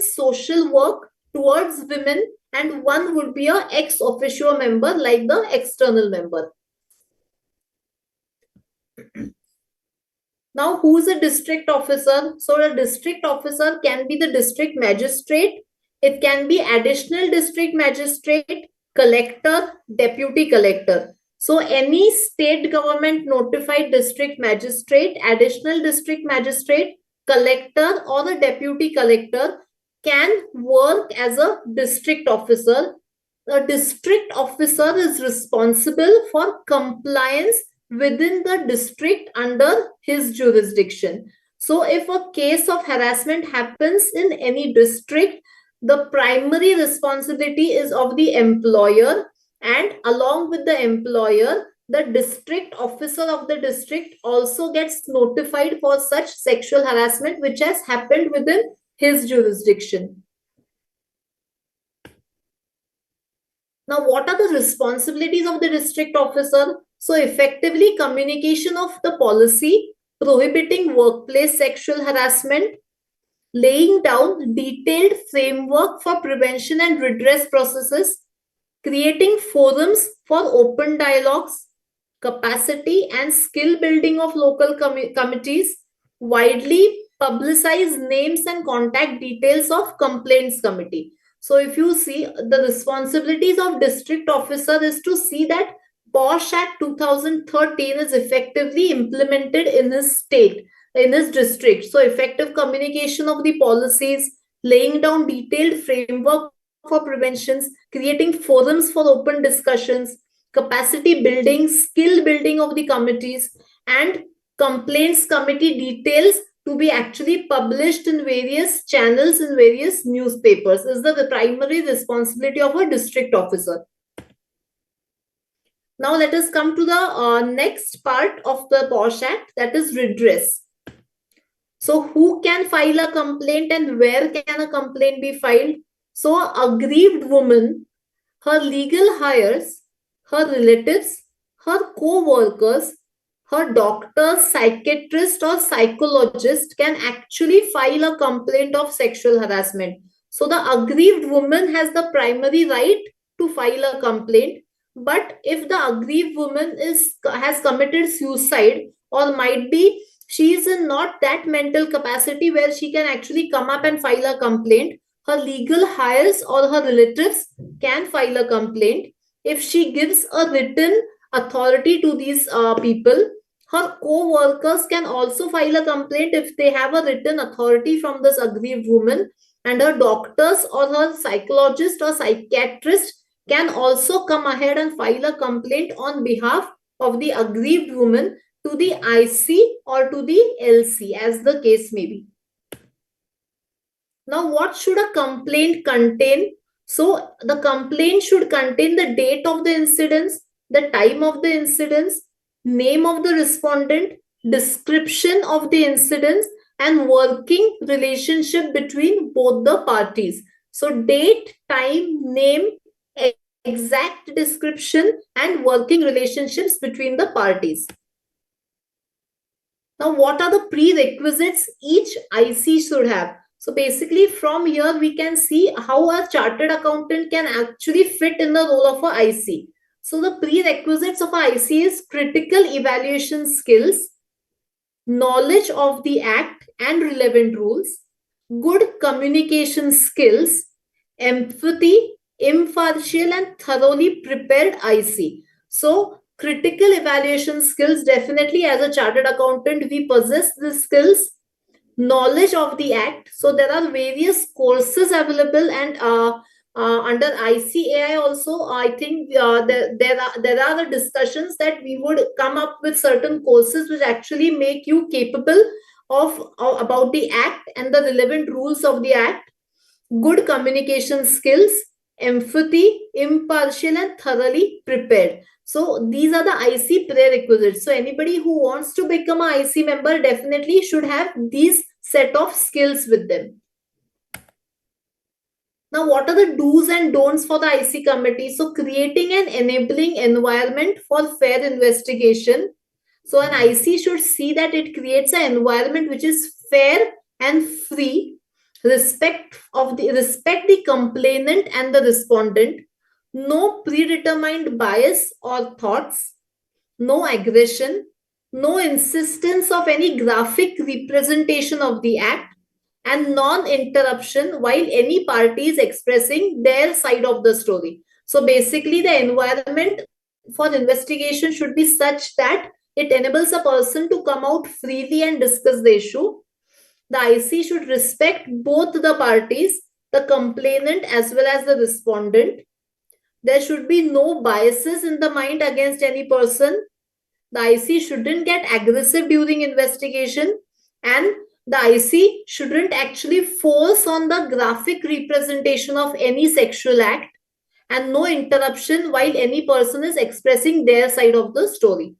social work towards women, and one would be a ex officio member like the external member. Now, who is a district officer? So, a district officer can be the district magistrate. It can be additional district magistrate, collector, deputy collector. So, any state government notified district magistrate, additional district magistrate, collector, or the deputy collector can work as a district officer. A district officer is responsible for compliance within the district under his jurisdiction. So if a case of harassment happens in any district, the primary responsibility is of the employer, and along with the employer, the district officer of the district also gets notified for such sexual harassment which has happened within his jurisdiction. Now, what are the responsibilities of the district officer? So, effectively, communication of the policy prohibiting workplace sexual harassment, laying down detailed framework for prevention and redress processes, creating forums for open dialogues, capacity and skill building of local committees, widely publicize names and contact details of complaints committee. So if you see, the responsibilities of district officer is to see that POSH Act 2013 is effectively implemented in his state, in his district. So effective communication of the policies, laying down detailed framework for preventions, creating forums for open discussions, capacity building, skill building of the committees, and complaints committee details to be actually published in various channels in various newspapers is the primary responsibility of a district officer. Now let us come to the next part of the POSH Act, that is redress. So who can file a complaint and where can a complaint be filed? So a aggrieved woman, her legal heirs, her relatives, her co-workers, her doctor, psychiatrist or psychologist can actually file a complaint of sexual harassment. So the aggrieved woman has the primary right to file a complaint. But if the aggrieved woman has committed suicide, or might be she is in not that mental capacity where she can actually come up and file a complaint, her legal heirs or her relatives can file a complaint. If she gives a written authority to these people, her co-workers can also file a complaint if they have a written authority from this aggrieved woman, and her doctors or her psychologist or psychiatrist can also come ahead and file a complaint on behalf of the aggrieved woman to the IC or to the LC, as the case may be. Now, what should a complaint contain? So, the complaint should contain the date of the incidents, the time of the incidents, name of the respondent, description of the incidents, and working relationship between both the parties. So, date, time, name, exact description, and working relationships between the parties. Now, what are the prerequisites each IC should have? So basically from here we can see how a chartered accountant can actually fit in the role of a IC. So the prerequisites of a IC is critical evaluation skills, knowledge of the act and relevant rules, good communication skills, empathy, impartial and thoroughly prepared IC. So critical evaluation skills, definitely as a chartered accountant we possess these skills. Knowledge of the act, so there are various courses available, and under ICAI also I think there are the discussions that we would come up with certain courses which actually make you capable of about the act and the relevant rules of the act. Good communication skills, empathy, impartial and thoroughly prepared. So these are the IC prerequisites. So anybody who wants to become an IC member definitely should have these set of skills with them. Now, what are the do's and don'ts for the IC committee? So creating an enabling environment for fair investigation. So an IC should see that it creates an environment which is fair and free, respect the complainant and the respondent, no predetermined bias or thoughts, no aggression, no insistence of any graphic representation of the act, and non-interruption while any party is expressing their side of the story. So basically the environment for investigation should be such that it enables a person to come out freely and discuss the issue. The IC should respect both the parties, the complainant as well as the respondent. There should be no biases in the mind against any person. The IC shouldn't get aggressive during investigation, and the IC shouldn't actually force on the graphic representation of any sexual act, and no interruption while any person is expressing their side of the story.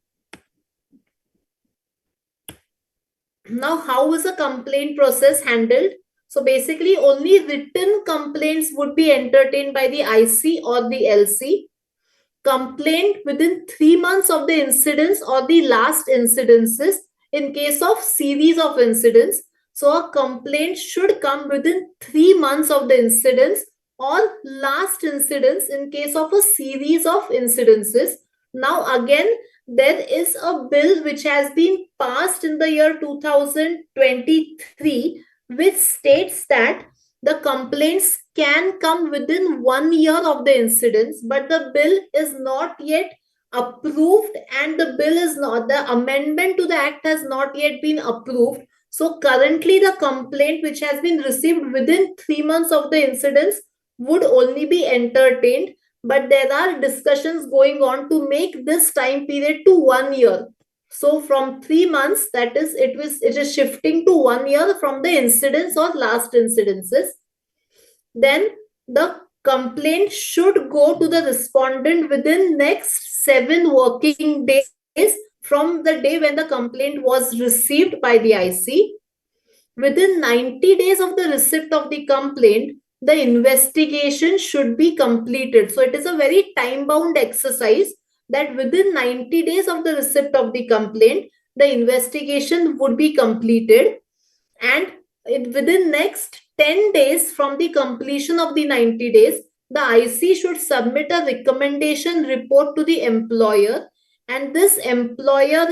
Now, how is a complaint process handled? So basically, only written complaints would be entertained by the IC or the LC. Complaint within 3 months of the incidents or the last incidences in case of series of incidents. So a complaint should come within 3 months of the incidents or last incidents in case of a series of incidences. Now again, there is a bill which has been passed in the year 2023 which states that the complaints can come within 1 year of the incidents, but the bill is not yet approved, and the amendment to the act has not yet been approved. So currently the complaint which has been received within 3 months of the incidents would only be entertained, but there are discussions going on to make this time period to 1 year. So from 3 months, that is, it is shifting to 1 year from the incidents or last incidences. Then the complaint should go to the respondent within next 7 working days from the day when the complaint was received by the IC. Within 90 days of the receipt of the complaint, the investigation should be completed. So it is a very time-bound exercise that within 90 days of the receipt of the complaint, the investigation would be completed, and within next 10 days from the completion of the 90 days, the IC should submit a recommendation report to the employer, and this employer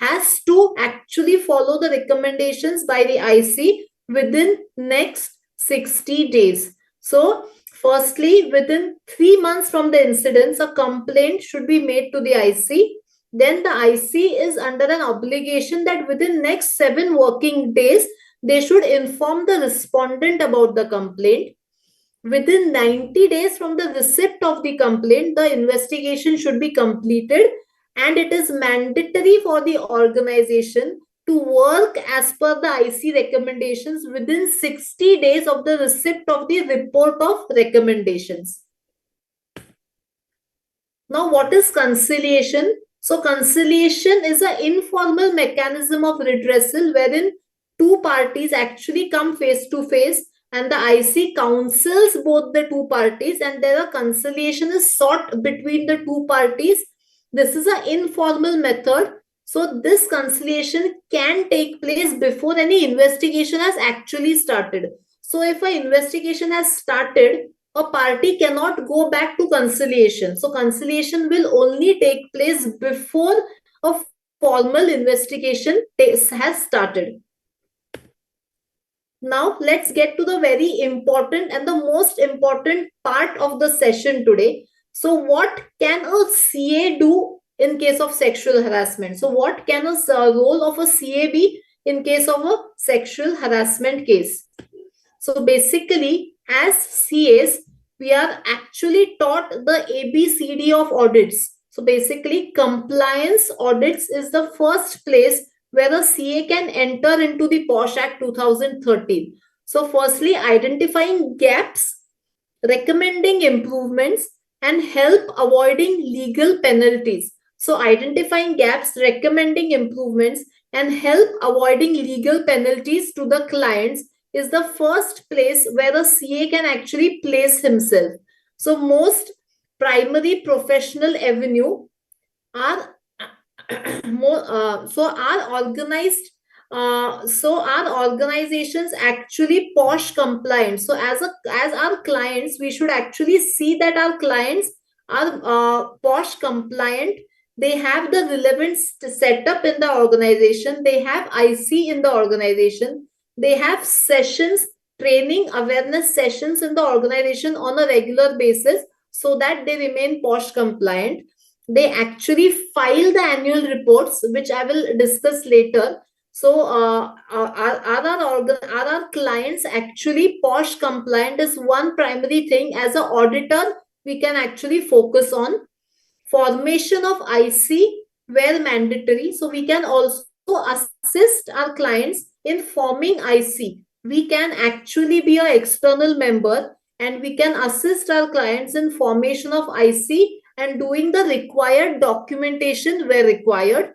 has to actually follow the recommendations by the IC within next 60 days. So firstly, within 3 months from the incidents, a complaint should be made to the IC. Then the IC is under an obligation that within next 7 working days, they should inform the respondent about the complaint. Within 90 days from the receipt of the complaint, the investigation should be completed, and it is mandatory for the organization to work as per the IC recommendations within 60 days of the receipt of the report of recommendations. Now, what is conciliation? So conciliation is an informal mechanism of redressal wherein two parties actually come face to face, and the IC counsels both the two parties, and there a conciliation is sought between the two parties. This is an informal method. So this conciliation can take place before any investigation has actually started. So if an investigation has started, a party cannot go back to conciliation. So conciliation will only take place before a formal investigation has started. Now let's get to the very important and the most important part of the session today. So what can a CA do in case of sexual harassment? So what can a role of a CA be in case of a sexual harassment case? So basically, as CAs, we are actually taught the ABCD of audits. So basically, compliance audits is the first place where a CA can enter into the POSH Act 2013. So firstly, identifying gaps, recommending improvements, and help avoiding legal penalties. So identifying gaps, recommending improvements, and help avoiding legal penalties to the clients is the first place where a CA can actually place himself. So most primary professional avenue are our organizations actually POSH compliant. So as our clients, we should actually see that our clients are POSH compliant. They have the relevant setup in the organization. They have IC in the organization. They have sessions, training, awareness sessions in the organization on a regular basis so that they remain POSH compliant. They actually file the annual reports, which I will discuss later. So are our clients actually POSH compliant is one primary thing as an auditor we can actually focus on. formation of IC where mandatory. So we can also assist our clients in forming IC. We can actually be an external member and we can assist our clients in formation of IC and doing the required documentation where required.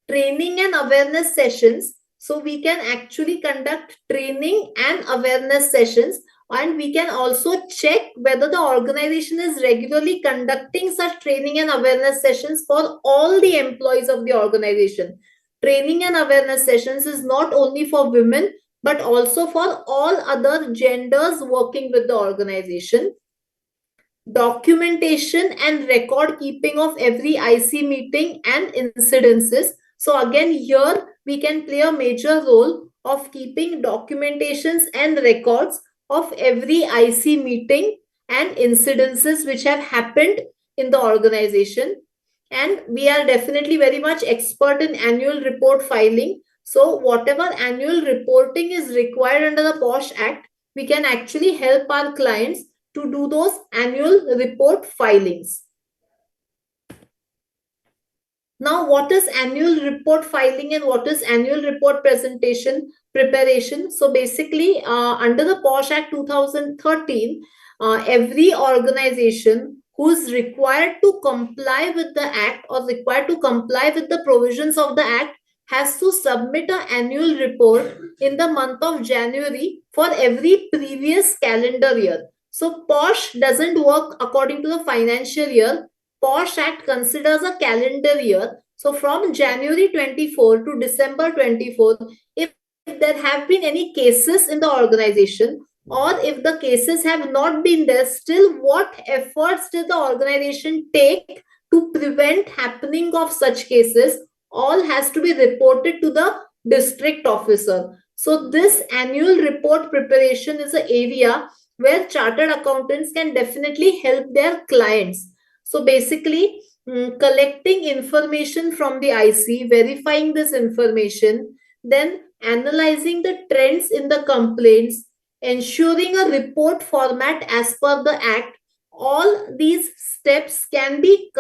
Training and awareness sessions. So we can actually conduct training and awareness sessions, and we can also check whether the organization is regularly conducting such training and awareness sessions for all the employees of the organization. Training and awareness sessions is not only for women, but also for all other genders working with the organization. Documentation and record keeping of every IC meeting and incidences. So again, here we can play a major role of keeping documentations and records of every IC meeting and incidences which have happened in the organization. And we are definitely very much expert in annual report filing. So whatever annual reporting is required under the POSH Act, we can actually help our clients to do those annual report filings. Now, what is annual report filing and what is annual report preparation? So basically, under the POSH Act 2013, every organization who is required to comply with the Act or required to comply with the provisions of the Act has to submit an annual report in the month of January for every previous calendar year. So POSH doesn't work according to the financial year. POSH Act considers a calendar year. So from January 24 to December 24, if there have been any cases in the organization, or if the cases have not been there, still what efforts did the organization take to prevent happening of such cases, all has to be reported to the district officer. So this annual report preparation is an area where chartered accountants can definitely help their clients. So basically, collecting information from the IC, verifying this information, then analyzing the trends in the complaints, ensuring a report format as per the Act. All these steps can be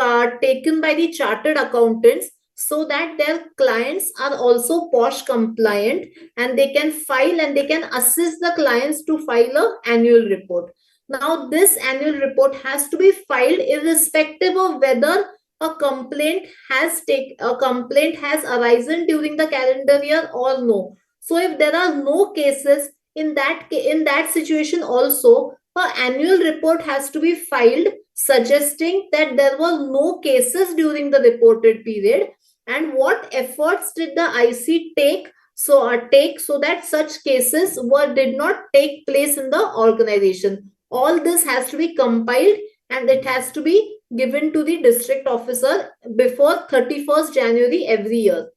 taken by the chartered accountants so that their clients are also POSH compliant and they can file and they can assist the clients to file an annual report. Now, this annual report has to be filed irrespective of whether a complaint has arisen during the calendar year or no. So, if there are no cases in that situation, also an annual report has to be filed suggesting that there were no cases during the reported period and what efforts did the IC take so that such cases did not take place in the organization. All this has to be compiled and it has to be given to the district officer before 31st January every year.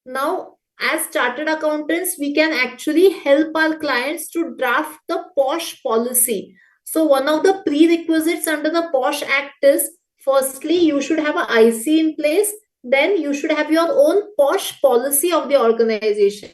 Now, as chartered accountants, we can actually help our clients to draft the POSH policy. So one of the prerequisites under the POSH Act is, firstly, you should have an IC in place. Then you should have your own POSH policy of the organization.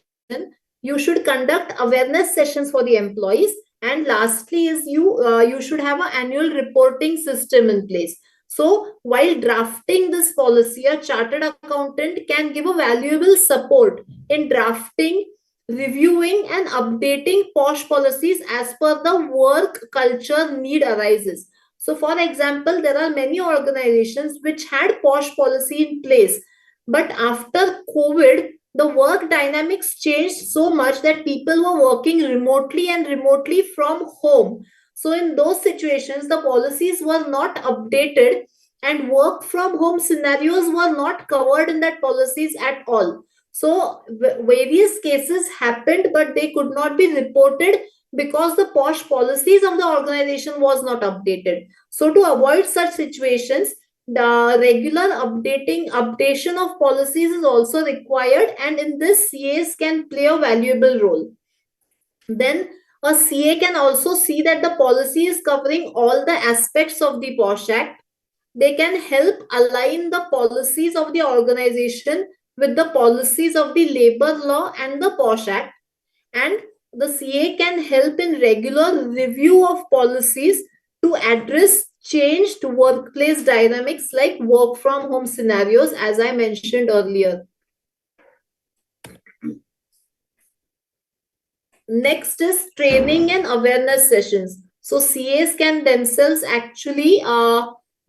You should conduct awareness sessions for the employees. And lastly is you should have an annual reporting system in place. So while drafting this policy, a chartered accountant can give a valuable support in drafting, reviewing and updating POSH policies as per the work culture need arises. So for example, there are many organizations which had POSH policy in place, but after COVID, the work dynamics changed so much that people were working remotely and remotely from home. So in those situations, the policies were not updated and work from home scenarios were not covered in that policies at all. So various cases happened, but they could not be reported because the POSH policies of the organization was not updated. So to avoid such situations, the regular updation of policies is also required, and in this CAs can play a valuable role. Then a CA can also see that the policy is covering all the aspects of the POSH Act. They can help align the policies of the organization with the policies of the labor law and the POSH Act. And the CA can help in regular review of policies to address changed workplace dynamics like work from home scenarios, as I mentioned earlier. Next is training and awareness sessions. So CAs can themselves actually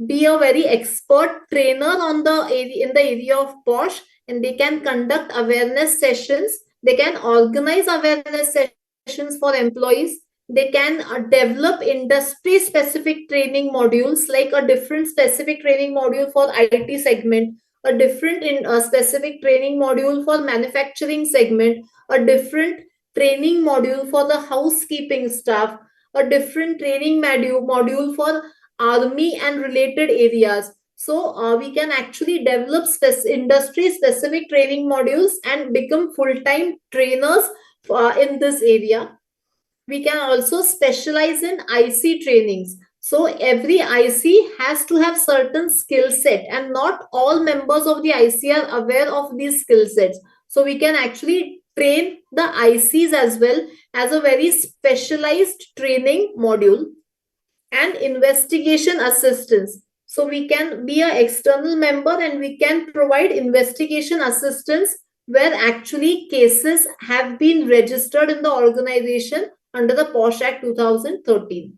be a very expert trainer on the area, in the area of POSH, and they can conduct awareness sessions. They can organize awareness sessions for employees. They can develop industry specific training modules, like a different specific training module for IT segment, a different specific training module for manufacturing segment, a different training module for the housekeeping staff, a different training module for army and related areas. So we can actually develop industry specific training modules and become full-time trainers in this area. We can also specialize in IC trainings. So every IC has to have certain skill set, and not all members of the IC are aware of these skill sets. So we can actually train the ICs as well as a very specialized training module. And investigation assistance. So we can be an external member and we can provide investigation assistance where actually cases have been registered in the organization under the POSH Act 2013.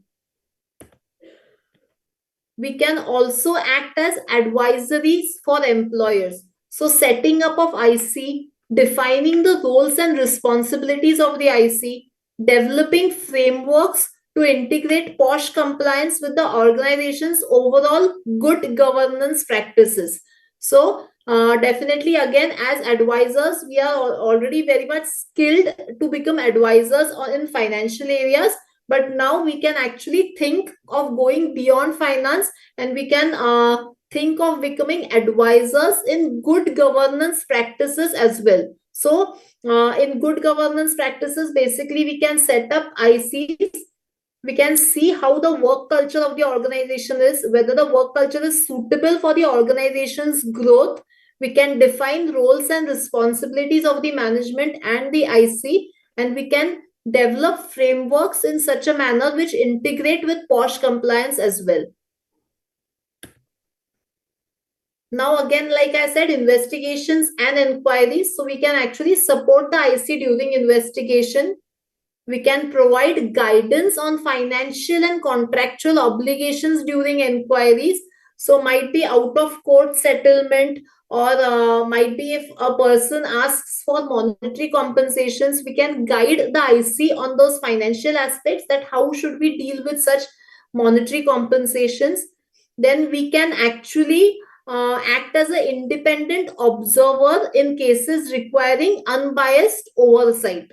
We can also act as advisories for employers. So setting up of IC, defining the roles and responsibilities of the IC, developing frameworks to integrate POSH compliance with the organization's overall good governance practices. So definitely, again, as advisors, we are already very much skilled to become advisors in financial areas. But now we can actually think of going beyond finance, and we can think of becoming advisors in good governance practices as well. So in good governance practices, basically we can set up ICs. We can see how the work culture of the organization is, whether the work culture is suitable for the organization's growth. We can define roles and responsibilities of the management and the IC, and we can develop frameworks in such a manner which integrate with POSH compliance as well. Now, again, like I said, investigations and inquiries. So we can actually support the IC during investigation. We can provide guidance on financial and contractual obligations during inquiries. So might be out of court settlement, or might be if a person asks for monetary compensations, we can guide the IC on those financial aspects, that how should we deal with such monetary compensations. Then we can actually act as an independent observer in cases requiring unbiased oversight.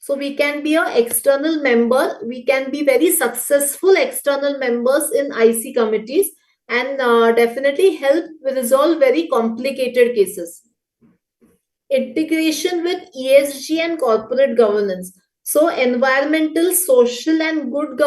So we can be an external member. We can be very successful external members in IC committees, and definitely help resolve very complicated cases. Integration with ESG and corporate governance. So environmental, social, and good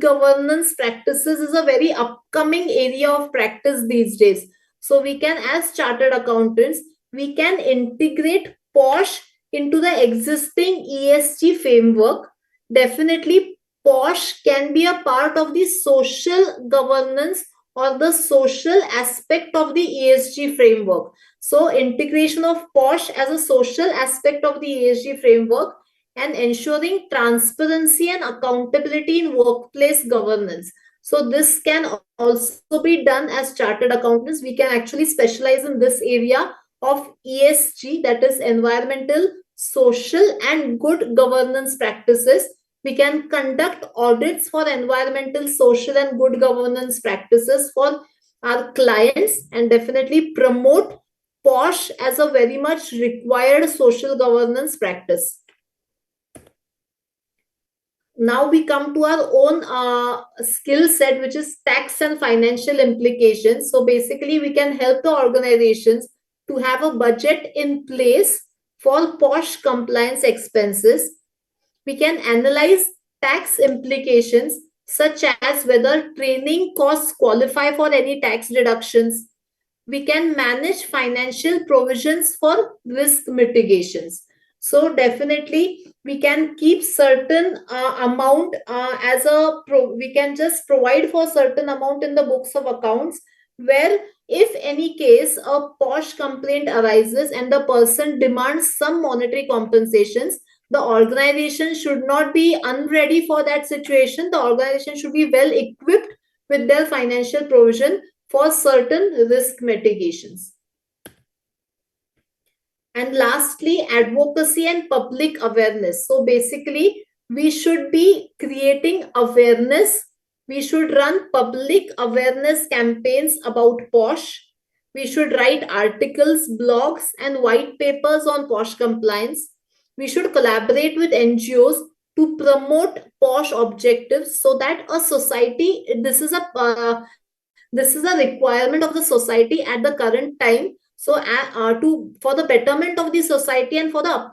governance practices is a very upcoming area of practice these days. So we can, as chartered accountants, we can integrate POSH into the existing ESG framework. Definitely, POSH can be a part of the social governance or the social aspect of the ESG framework. So integration of POSH as a social aspect of the ESG framework, and ensuring transparency and accountability in workplace governance. So this can also be done as chartered accountants. We can actually specialize in this area of ESG, that is environmental, social, and good governance practices. We can conduct audits for environmental, social, and good governance practices for our clients, and definitely promote POSH as a very much required social governance practice. Now we come to our own skill set, which is tax and financial implications. So basically, we can help the organizations to have a budget in place for POSH compliance expenses. We can analyze tax implications, such as whether training costs qualify for any tax deductions. We can manage financial provisions for risk mitigations. So definitely we can keep certain amount as a we can just provide for certain amount in the books of accounts, where if any case a POSH complaint arises and the person demands some monetary compensations, the organization should not be unready for that situation. The organization should be well equipped with their financial provision for certain risk mitigations. And lastly, advocacy and public awareness. So basically, we should be creating awareness. We should run public awareness campaigns about POSH. We should write articles, blogs, and white papers on POSH compliance. We should collaborate with NGOs to promote POSH objectives so that a society, this is a requirement of the society at the current time. So to for the betterment of the society and for the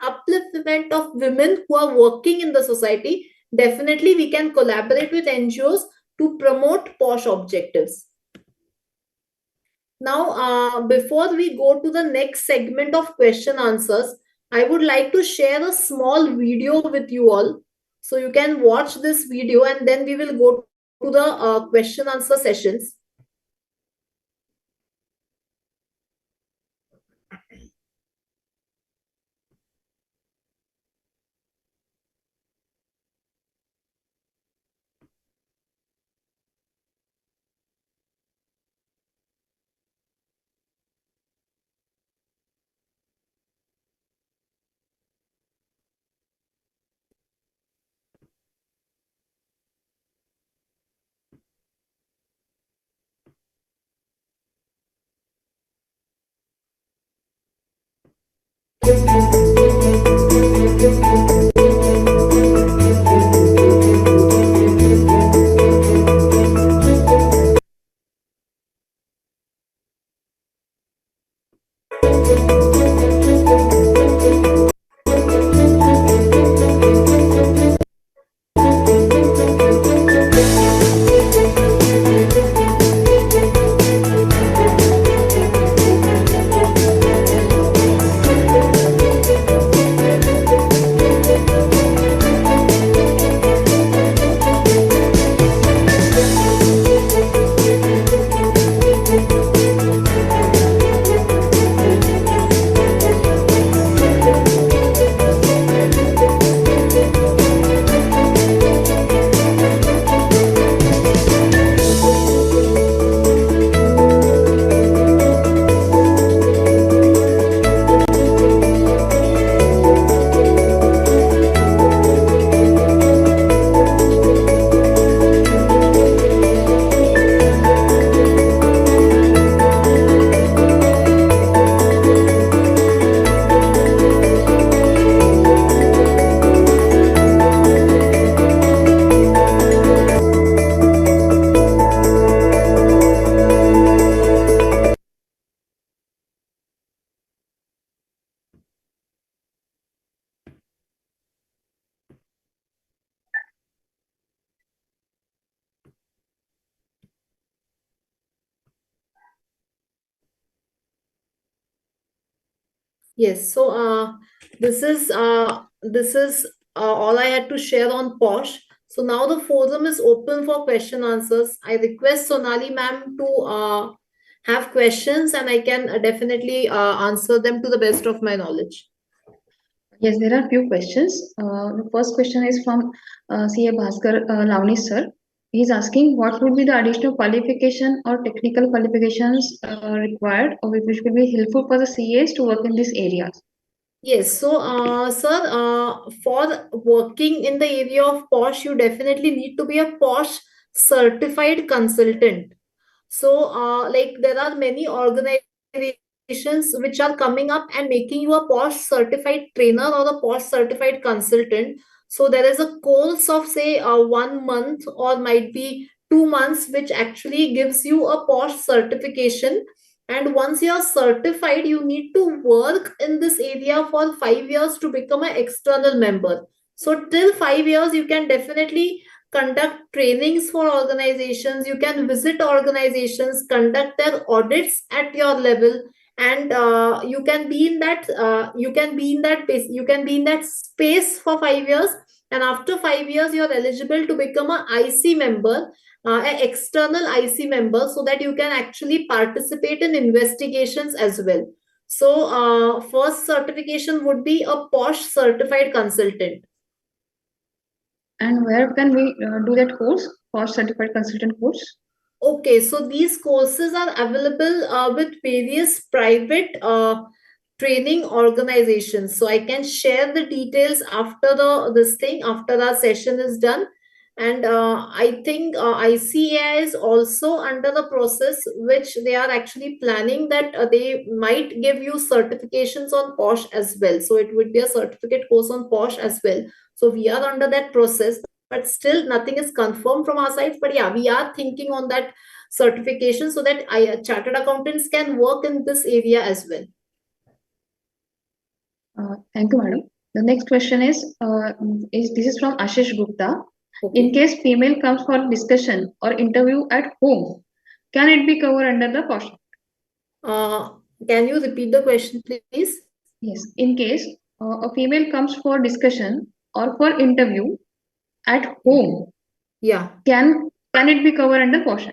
upliftment of women who are working in the society, definitely we can collaborate with NGOs to promote POSH objectives. Now, before we go to the next segment of question answers, I would like to share a small video with you all. So you can watch this video and then we will go to the question answer sessions. Yes, so this is all I had to share on POSH. So now the forum is open for question answers. I request Sonali ma'am to have questions, and I can definitely answer them to the best of my knowledge. Yes, there are few questions. The first question is from CA Bhaskar Lavani sir. He's asking what would be the additional qualification or technical qualifications required, or which will be helpful for the CAs to work in these areas. Yes, so sir, for working in the area of POSH, you definitely need to be a POSH certified consultant. So, like there are many organizations which are coming up and making you a POSH certified trainer or a POSH certified consultant. So there is a course of say 1 month or might be 2 months, which actually gives you a POSH certification. And once you are certified, you need to work in this area for 5 years to become an external member. So till 5 years, you can definitely conduct trainings for organizations. You can visit organizations, conduct their audits at your level, and you can be in that space for 5 years, and after 5 years you're eligible to become a IC member, an external IC member, so that you can actually participate in investigations as well. So first certification would be a POSH certified consultant. And where can we do that course, POSH certified consultant course? Okay, so these courses are available with various private training organizations. So I can share the details after after our session is done. And I think ICAI is also under the process, which they are actually planning that they might give you certifications on POSH as well. So it would be a certificate course on POSH as well. So we are under that process, but still nothing is confirmed from our side. But yeah, we are thinking on that certification so that chartered accountants can work in this area as well. Thank you, madam. The next question is this is from Ashish Gupta. Okay. In case female comes for discussion or interview at home, can it be covered under the POSH? Can you repeat the question, please? Yes. In case a female comes for discussion or for interview at home, Yeah. can it be covered under POSH?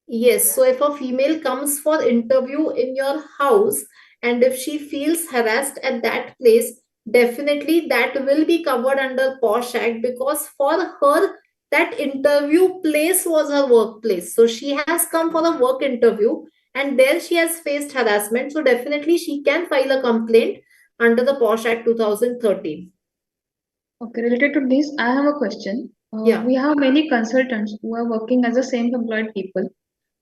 Yes. So if a female comes for interview in your house and if she feels harassed at that place, definitely that will be covered under POSH Act, because for her that interview place was her workplace. So she has come for a work interview and there she has faced harassment. So definitely she can file a complaint under the POSH Act 2013. Okay, related to this, I have a question. Yeah. We have many consultants who are working as the same employed people,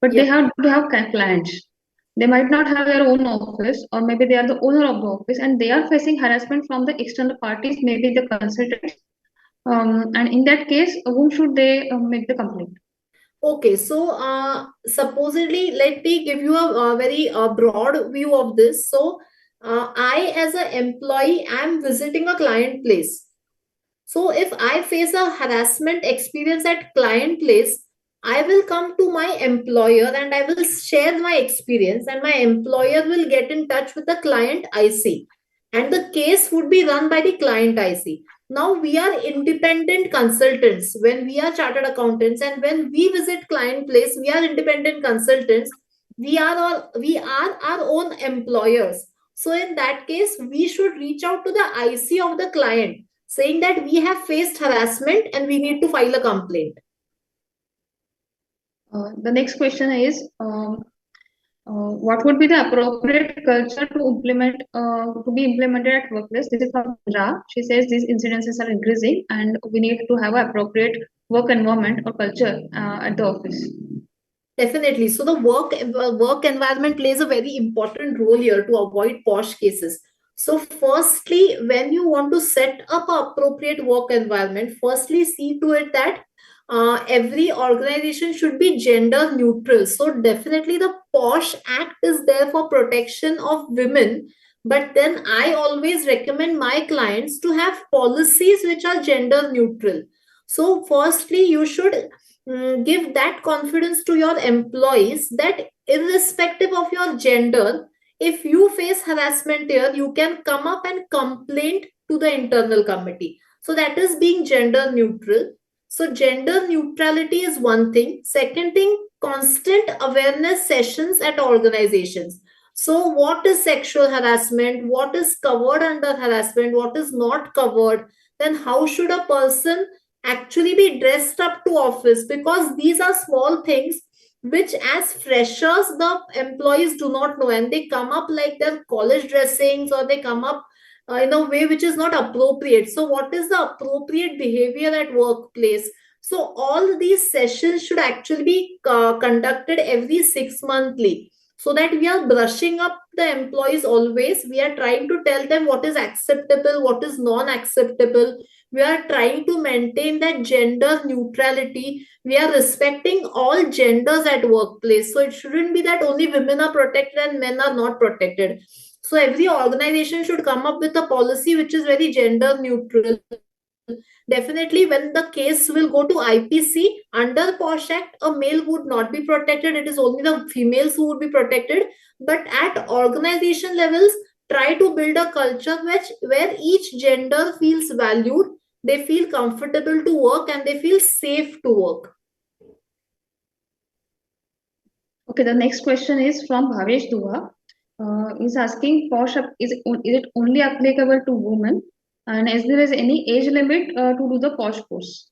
but Yeah. they have clients. They might not have their own office, or maybe they are the owner of the office, and they are facing harassment from the external parties, maybe the consultants. And in that case, whom should they make the complaint? Okay, so supposedly, let me give you a very broad view of this. So, I as an employee am visiting a client place. So, if I face a harassment experience at client place, I will come to my employer and I will share my experience, and my employer will get in touch with the client IC, and the case would be run by the client IC. Now we are independent consultants when we are chartered accountants, and when we visit client place, we are independent consultants. We are our own employers. So in that case, we should reach out to the IC of the client saying that we have faced harassment and we need to file a complaint. The next question is, what would be the appropriate culture to be implemented at workplace? This is from Ra. She says these incidences are increasing, and we need to have an appropriate work environment or culture at the office. Definitely. So the work environment plays a very important role here to avoid POSH cases. So firstly, when you want to set up an appropriate work environment, firstly see to it that every organization should be gender neutral. So definitely the POSH Act is there for protection of women. But then I always recommend my clients to have policies which are gender neutral. So firstly, you should give that confidence to your employees that irrespective of your gender, if you face harassment here, you can come up and complain to the internal committee. So that is being gender neutral. So gender neutrality is one thing. Second thing, constant awareness sessions at organizations. So what is sexual harassment? What is covered under harassment? What is not covered? Then how should a person actually be dressed up to office? Because these are small things which as freshers the employees do not know, and they come up like their college dressings, or they come up in a way which is not appropriate. So what is the appropriate behavior at workplace? So all these sessions should actually be conducted every 6 monthly, so that we are brushing up the employees always. We are trying to tell them what is acceptable, what is non-acceptable. We are trying to maintain that gender neutrality. We are respecting all genders at workplace. So it shouldn't be that only women are protected and men are not protected. So every organization should come up with a policy which is very gender neutral. Definitely, when the case will go to IPC under POSH Act, a male would not be protected. It is only the females who would be protected. But at organization levels, try to build a culture where each gender feels valued, they feel comfortable to work, and they feel safe to work. Okay, the next question is from Bhavesh Dua. He's asking, POSH is it only applicable to women? And is there is any age limit to do the POSH course?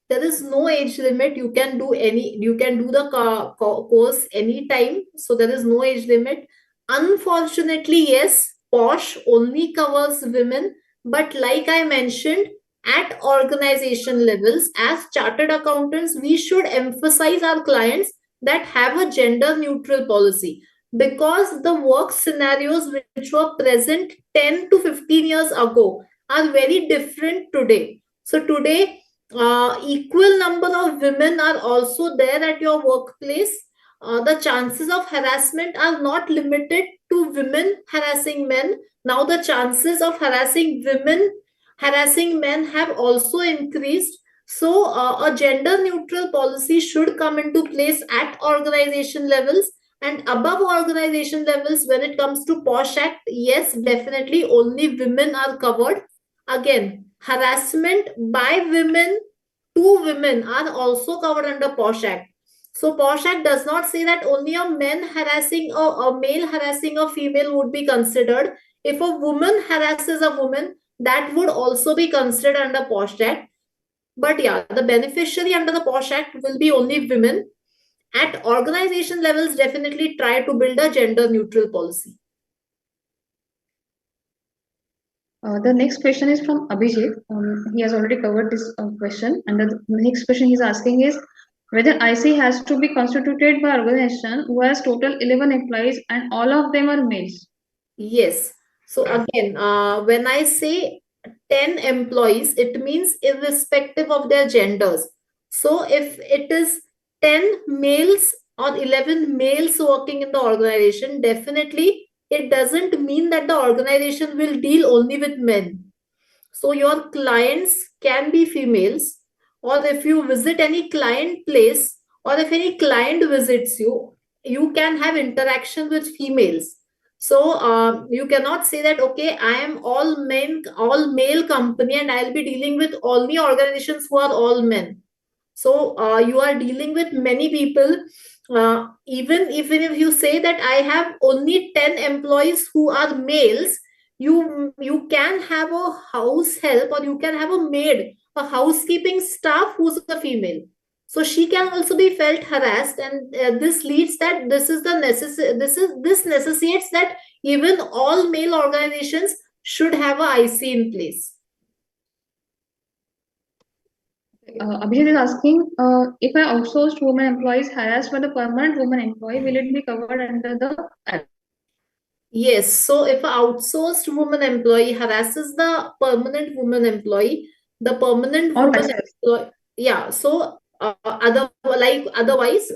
There is no age limit. You can do the course anytime. So there is no age limit. Unfortunately, yes, POSH only covers women. But like I mentioned, at organization levels, as chartered accountants, we should emphasize our clients that have a gender neutral policy, because the work scenarios which were present 10 to 15 years ago are very different today. So today, equal number of women are also there at your workplace. The chances of harassment are not limited to women harassing men. Now the chances of harassing women harassing men have also increased. So a gender neutral policy should come into place at organization levels. And above organization levels, when it comes to POSH Act, yes, definitely only women are covered. Again, harassment by women to women are also covered under POSH Act. So POSH Act does not say that only a male harassing a female would be considered. If a woman harasses a woman, that would also be considered under POSH Act. But yeah, the beneficiary under the POSH Act will be only women. At organization levels, definitely try to build a gender neutral policy. The next question is from Abhijit. He has already covered this question. And the next question he's asking is whether IC has to be constituted by organization who has total 11 employees and all of them are males. Yes. So again, when I say 10 employees, it means irrespective of their genders. So if it is 10 males or 11 males working in the organization, definitely it doesn't mean that the organization will deal only with men. So your clients can be females, or if you visit any client place, or if any client visits you, you can have interaction with females. So you cannot say that, okay, I am all men, all male company, and I'll be dealing with only organizations who are all men. So you are dealing with many people. Even if you say that I have only 10 employees who are males, you can have a house help, or you can have a maid, a housekeeping staff who's a female. So she can also be felt harassed, and this leads that this necessitates that even all male organizations should have a IC in place. Abhijit is asking if an outsourced woman employee is harassed by the permanent woman employee, will it be covered under the act? Yes. So if an outsourced woman employee harasses the permanent woman employee, the permanent Or woman vice versa. employee, yeah. So otherwise,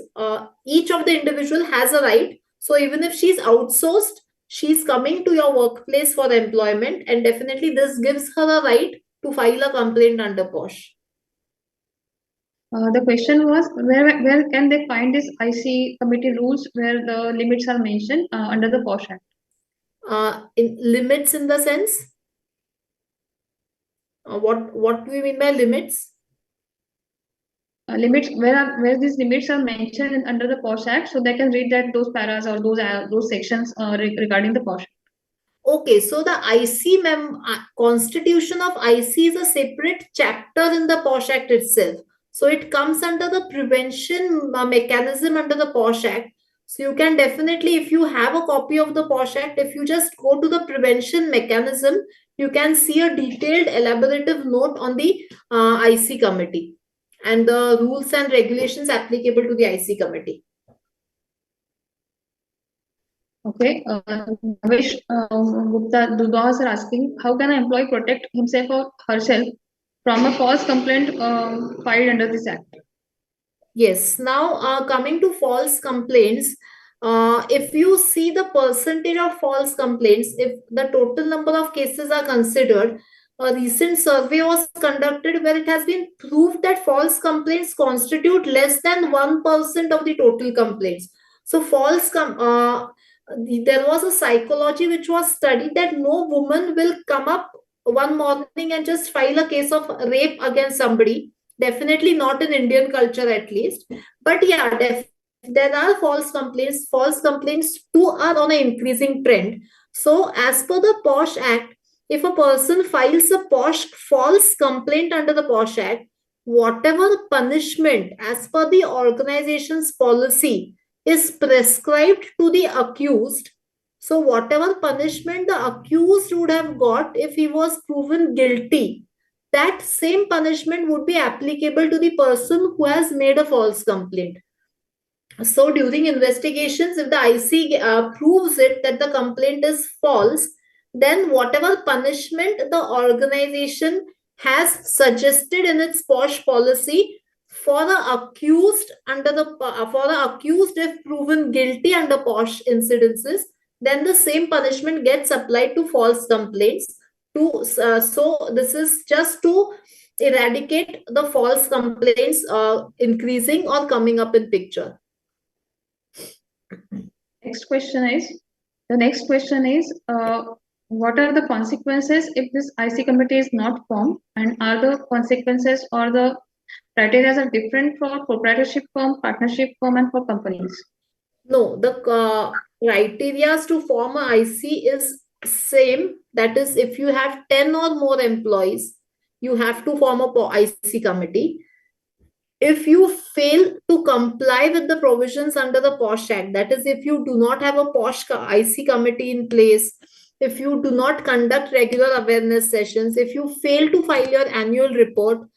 each of the individual has a right. So even if she's outsourced, she's coming to your workplace for employment, and definitely this gives her a right to file a complaint under POSH. The question was where can they find this IC committee rules where the limits are mentioned under the POSH Act? In limits, in the sense, what do you mean by limits? Limits where these limits are mentioned under the POSH Act, so they can read that those paras or those sections regarding the POSH. Okay, so the constitution of IC is a separate chapter in the POSH Act itself. So it comes under the prevention mechanism under the POSH Act. So you can definitely, if you have a copy of the POSH Act, if you just go to the prevention mechanism, you can see a detailed elaborative note on the IC committee and the rules and regulations applicable to the IC committee. Okay, Navesh Gupta Durgas are asking, how can an employee protect himself or herself from a false complaint filed under this act? Yes. Now, coming to false complaints, if you see the percentage of false complaints, if the total number of cases are considered, a recent survey was conducted where it has been proved that false complaints constitute less than 1% of the total complaints. So, there was a psychology which was studied that no woman will come up one morning and just file a case of rape against somebody. Definitely not in Indian culture, at least. But yeah, there are false complaints. False complaints too are on an increasing trend. So, as per the POSH Act, if a person files a POSH false complaint under the POSH Act, whatever punishment as per the organization's policy is prescribed to the accused, so whatever punishment the accused would have got if he was proven guilty, that same punishment would be applicable to the person who has made a false complaint. So during investigations, if the IC proves it that the complaint is false, then whatever punishment the organization has suggested in its POSH policy for the accused for the accused if proven guilty under POSH incidences, then the same punishment gets applied to false complaints. So this is just to eradicate the false complaints increasing or coming up in picture. Next question is, what are the consequences if this IC committee is not formed, and are the consequences or the criteria are different for proprietorship firm, partnership firm, and for companies? No, the criteria to form a IC is same. That is, if you have 10 or more employees, you have to form a IC committee. If you fail to comply with the provisions under the POSH Act, that is, if you do not have a POSH IC committee in place, if you do not conduct regular awareness sessions, if you fail to file your annual report,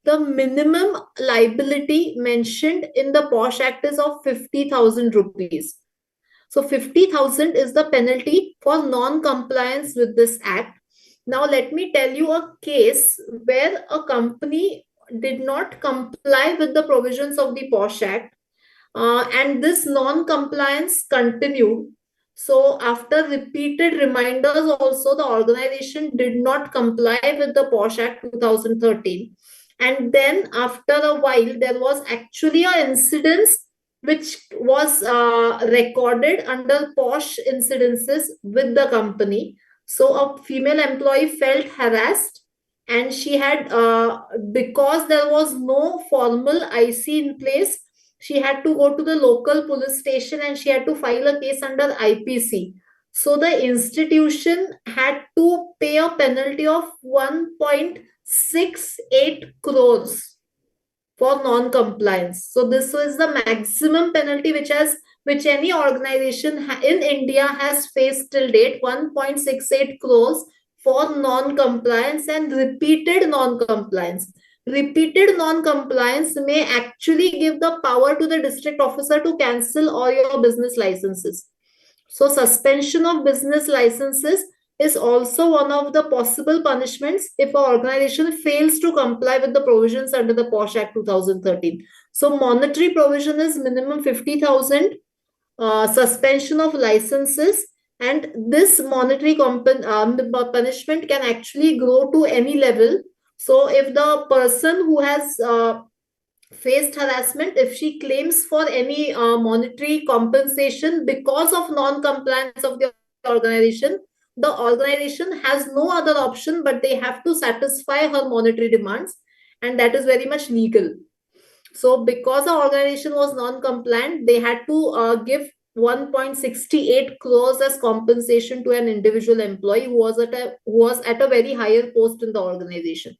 the minimum liability mentioned in the POSH Act is of 50,000 rupees. So 50,000 is the penalty for non-compliance with this act. Now let me tell you a case where a company did not comply with the provisions of the POSH Act, and this non-compliance continued. So after repeated reminders also, the organization did not comply with the POSH Act 2013. And then after a while, there was actually an incident which was recorded under POSH incidences with the company. So a female employee felt harassed, and she had, because there was no formal IC in place, she had to go to the local police station and she had to file a case under IPC. So the institution had to pay a penalty of 1.68 crores for non-compliance. So this is the maximum penalty which any organization in India has faced till date, 1.68 crores for non-compliance and repeated non-compliance. Repeated non-compliance may actually give the power to the district officer to cancel all your business licenses. So suspension of business licenses is also one of the possible punishments if an organization fails to comply with the provisions under the POSH Act 2013. So monetary provision is minimum 50,000, suspension of licenses, and this monetary punishment can actually grow to any level. So if the person who has faced harassment, if she claims for any monetary compensation because of non-compliance of the organization has no other option, but they have to satisfy her monetary demands, and that is very much legal. So because the organization was non-compliant, they had to give 1.68 crores as compensation to an individual employee who was at a very higher post in the organization.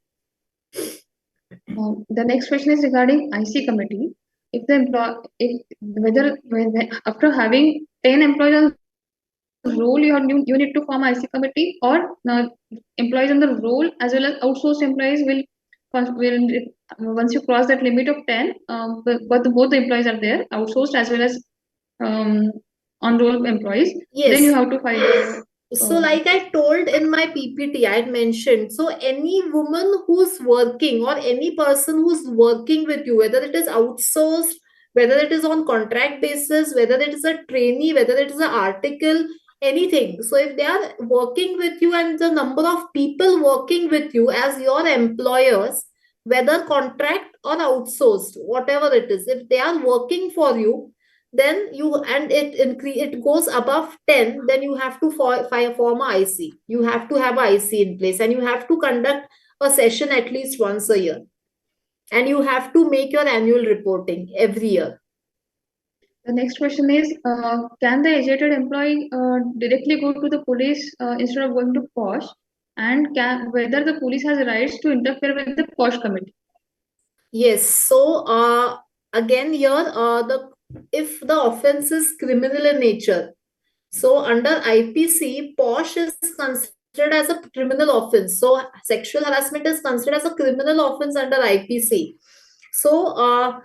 The next question is regarding IC committee. If after having 10 employees on roll, you need to form IC committee, or employees on the roll as well as outsourced employees will once you cross that limit of 10, but both the employees are there, outsourced as well as on roll employees. Yes. Then you have to file. So like I told in my PPT, I had mentioned, so any woman who's working or any person who's working with you, whether it is outsourced, whether it is on contract basis, whether it is a trainee, whether it is an article, anything. So if they are working with you and the number of people working with you as your employers, whether contract or outsourced, whatever it is, if they are working for you, then you and it goes above 10, then you have to form a IC. You have to have a IC in place, and you have to conduct a session at least once a year, and you have to make your annual reporting every year. The next question is, can the agitated employee directly go to the police instead of going to POSH? And whether the police has rights to interfere with the POSH committee? Yes. So again here, the if the offense is criminal in nature, so under IPC, POSH is considered as a criminal offense. So sexual harassment is considered as a criminal offense under IPC. So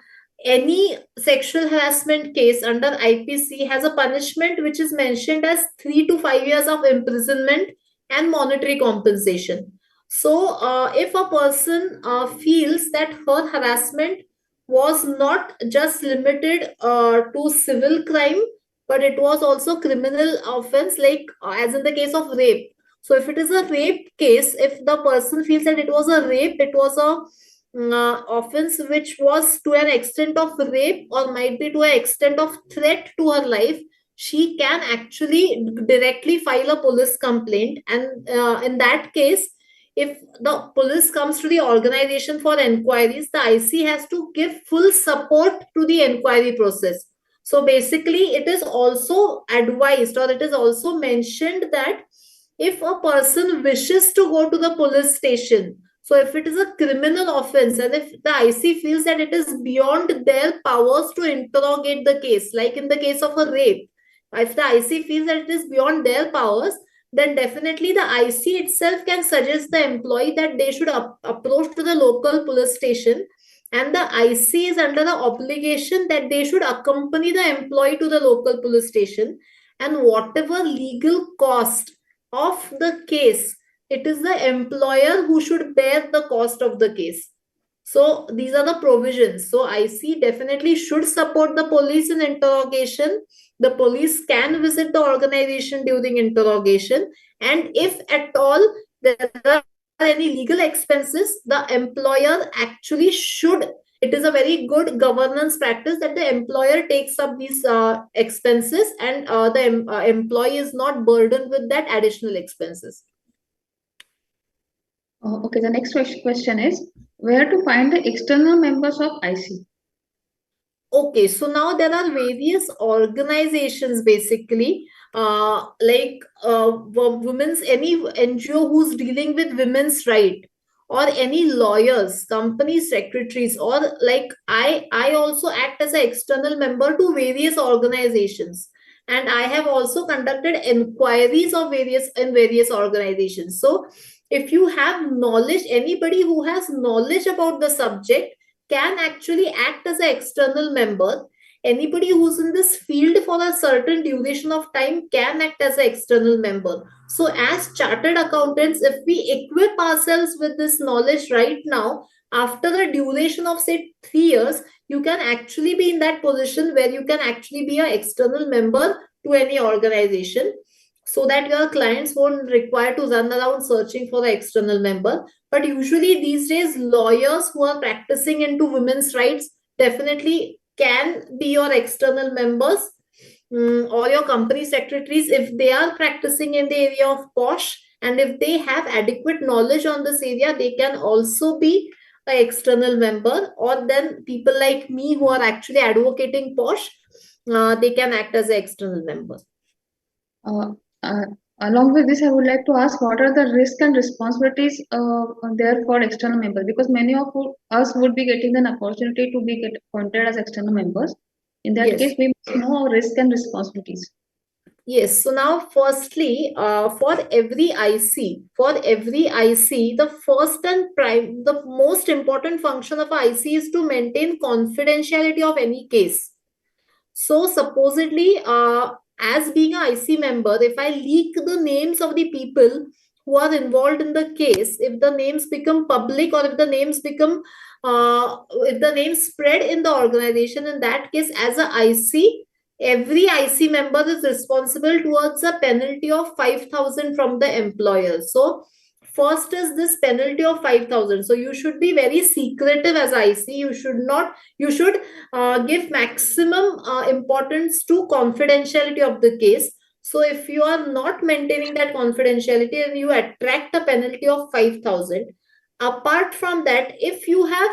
any sexual harassment case under IPC has a punishment which is mentioned as 3 to 5 years of imprisonment and monetary compensation. So if a person feels that her harassment was not just limited to civil crime, but it was also criminal offense, like as in the case of rape. So if it is a rape case, if the person feels that it was a rape, it was a offense which was to an extent of rape or might be to an extent of threat to her life, she can actually directly file a police complaint. And in that case, if the police comes to the organization for enquiries, the IC has to give full support to the enquiry process. So basically, it is also advised, or it is also mentioned, that if a person wishes to go to the police station, so if it is a criminal offense and if the IC feels that it is beyond their powers to interrogate the case, like in the case of a rape, if the IC feels that it is beyond their powers, then definitely the IC itself can suggest the employee that they should approach to the local police station, and the IC is under the obligation that they should accompany the employee to the local police station, and whatever legal cost of the case, it is the employer who should bear the cost of the case. So these are the provisions. So IC definitely should support the police in interrogation. The police can visit the organization during interrogation, and if at all there are any legal expenses, the employer actually should. It is a very good governance practice that the employer takes up these expenses, and the employee is not burdened with that additional expenses. Okay, the next question is, where to find the external members of IC? Okay, so now there are various organizations basically, women's, any NGO who's dealing with women's right, or any lawyers, company secretaries, or like I also act as an external member to various organizations, and I have also conducted inquiries of various organizations. So if you have knowledge, anybody who has knowledge about the subject can actually act as an external member. Anybody who's in this field for a certain duration of time can act as an external member. So, as chartered accountants, if we equip ourselves with this knowledge right now, after a duration of say 3 years, you can actually be in that position where you can actually be an external member to any organization, so that your clients won't require to run around searching for an external member. But usually these days, lawyers who are practicing into women's rights definitely can be your external members, or your company secretaries if they are practicing in the area of POSH, and if they have adequate knowledge on this area, they can also be an external member. Or then people like me who are actually advocating POSH, they can act as an external member. Uh, uh, Along with this, I would like to ask, what are the risks and responsibilities there for external members? Because many of us would be getting an opportunity to be appointed as external members. In that Yes. case, we must know our risk and responsibilities. Yes. So now, firstly, for every IC, the first and the most important function of IC is to maintain confidentiality of any case. So supposedly, as being an IC member, if I leak the names of the people who are involved in the case, if the names become public, or if the names if the names spread in the organization, in that case, as a IC, every IC member is responsible towards a penalty of 5,000 from the employer. So first is this penalty of 5,000. So you should be very secretive as IC. You should give maximum importance to confidentiality of the case. So if you are not maintaining that confidentiality and you attract a penalty of 5,000, apart from that, if you have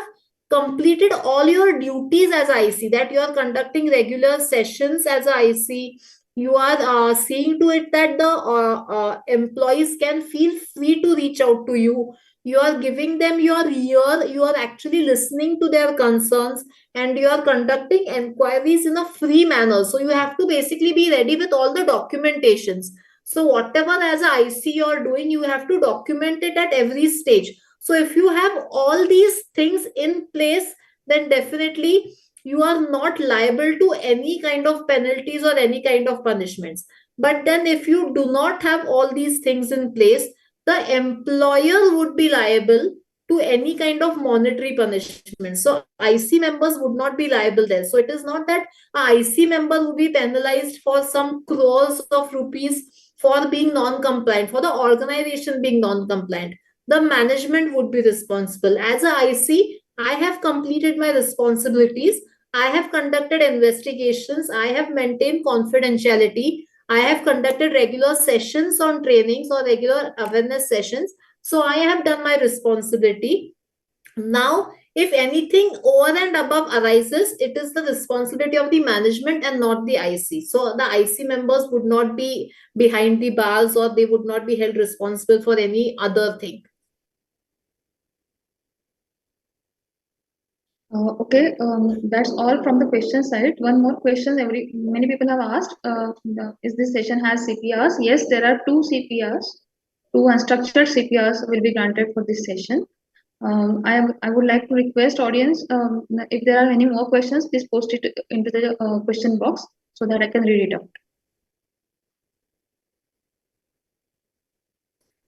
completed all your duties as IC, that you are conducting regular sessions as a IC, you are seeing to it that the employees can feel free to reach out to you. You are giving them your ear, you are actually listening to their concerns, and you are conducting inquiries in a free manner. So you have to basically be ready with all the documentations. So whatever as a IC you are doing, you have to document it at every stage. So if you have all these things in place, then definitely you are not liable to any kind of penalties or any kind of punishments. But then if you do not have all these things in place, the employer would be liable to any kind of monetary punishment. So IC members would not be liable there. So it is not that a IC member will be penalized for some crores of rupees for being non-compliant, for the organization being non-compliant. The management would be responsible. As a IC, I have completed my responsibilities. I have conducted investigations. I have maintained confidentiality. I have conducted regular sessions on trainings or regular awareness sessions. So I have done my responsibility. Now, if anything over and above arises, it is the responsibility of the management and not the IC. So the IC members would not be behind the bars, or they would not be held responsible for any other thing. Okay, that's all from the question side. One more question many people have asked, is this session has CPRs? Yes, there are two CPRs, two unstructured CPRs will be granted for this session. I would like to request audience, if there are any more questions, please post it into the question box so that I can read it out.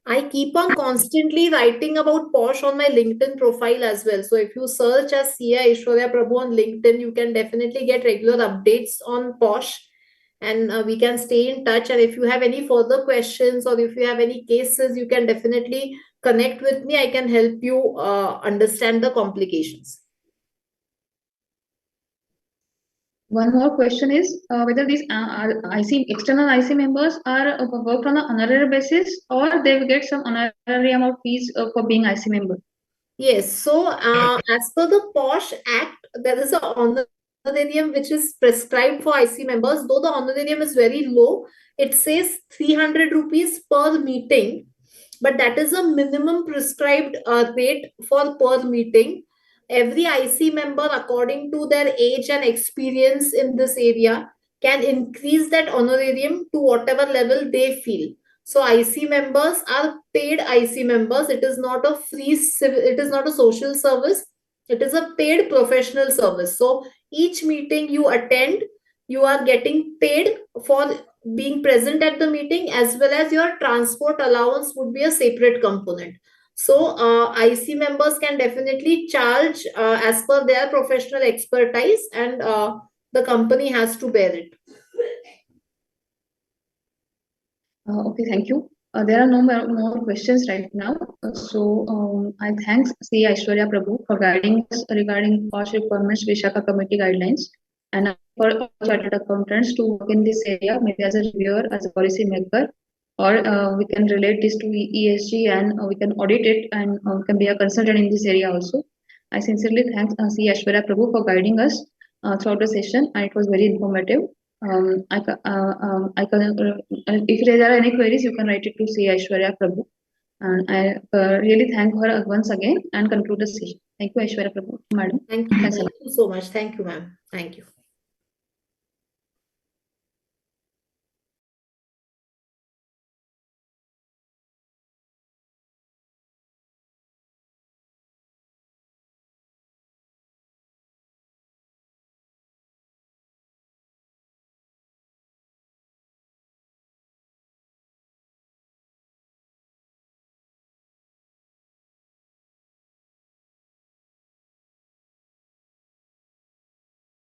I keep on constantly writing about POSH on my LinkedIn profile as well. So if you search as Sia Aishwarya Prabhu on LinkedIn, you can definitely get regular updates on POSH, and we can stay in touch. And if you have any further questions or if you have any cases, you can definitely connect with me. I can help you understand the complications. One more question is whether these external IC members are worked on an honorary basis, or they will get some honorary amount fees for being IC member. Yes. So as per the POSH Act, there is a honorarium which is prescribed for IC members. Though the honorarium is very low, it says 300 rupees per meeting, but that is a minimum prescribed rate for per meeting. Every IC member, according to their age and experience in this area, can increase that honorarium to whatever level they feel. So IC members are paid IC members. It is not a it is not a social service. It is a paid professional service. So each meeting you attend, you are getting paid for being present at the meeting, as well as your transport allowance would be a separate component. So IC members can definitely charge as per their professional expertise, and the company has to bear it. Okay, thank you. There are no more questions right now. I thanks C. Aishwarya Prabhu for guiding us regarding POSH requirements, Vishaka Committee guidelines, and for all chartered accountants to work in this area, maybe as a reviewer, as a policy maker, or we can relate this to ESG, and we can audit it, and we can be a consultant in this area also. I sincerely thank C. Aishwarya Prabhu for guiding us throughout the session, and it was very informative. If there are any queries, you can write it to C. Aishwarya Prabhu. And I really thank her once again and conclude the session. Thank you, Aishwarya Prabhu, madam. Thank you. Thanks a lot. Thank you so much. Thank you, ma'am. Thank you.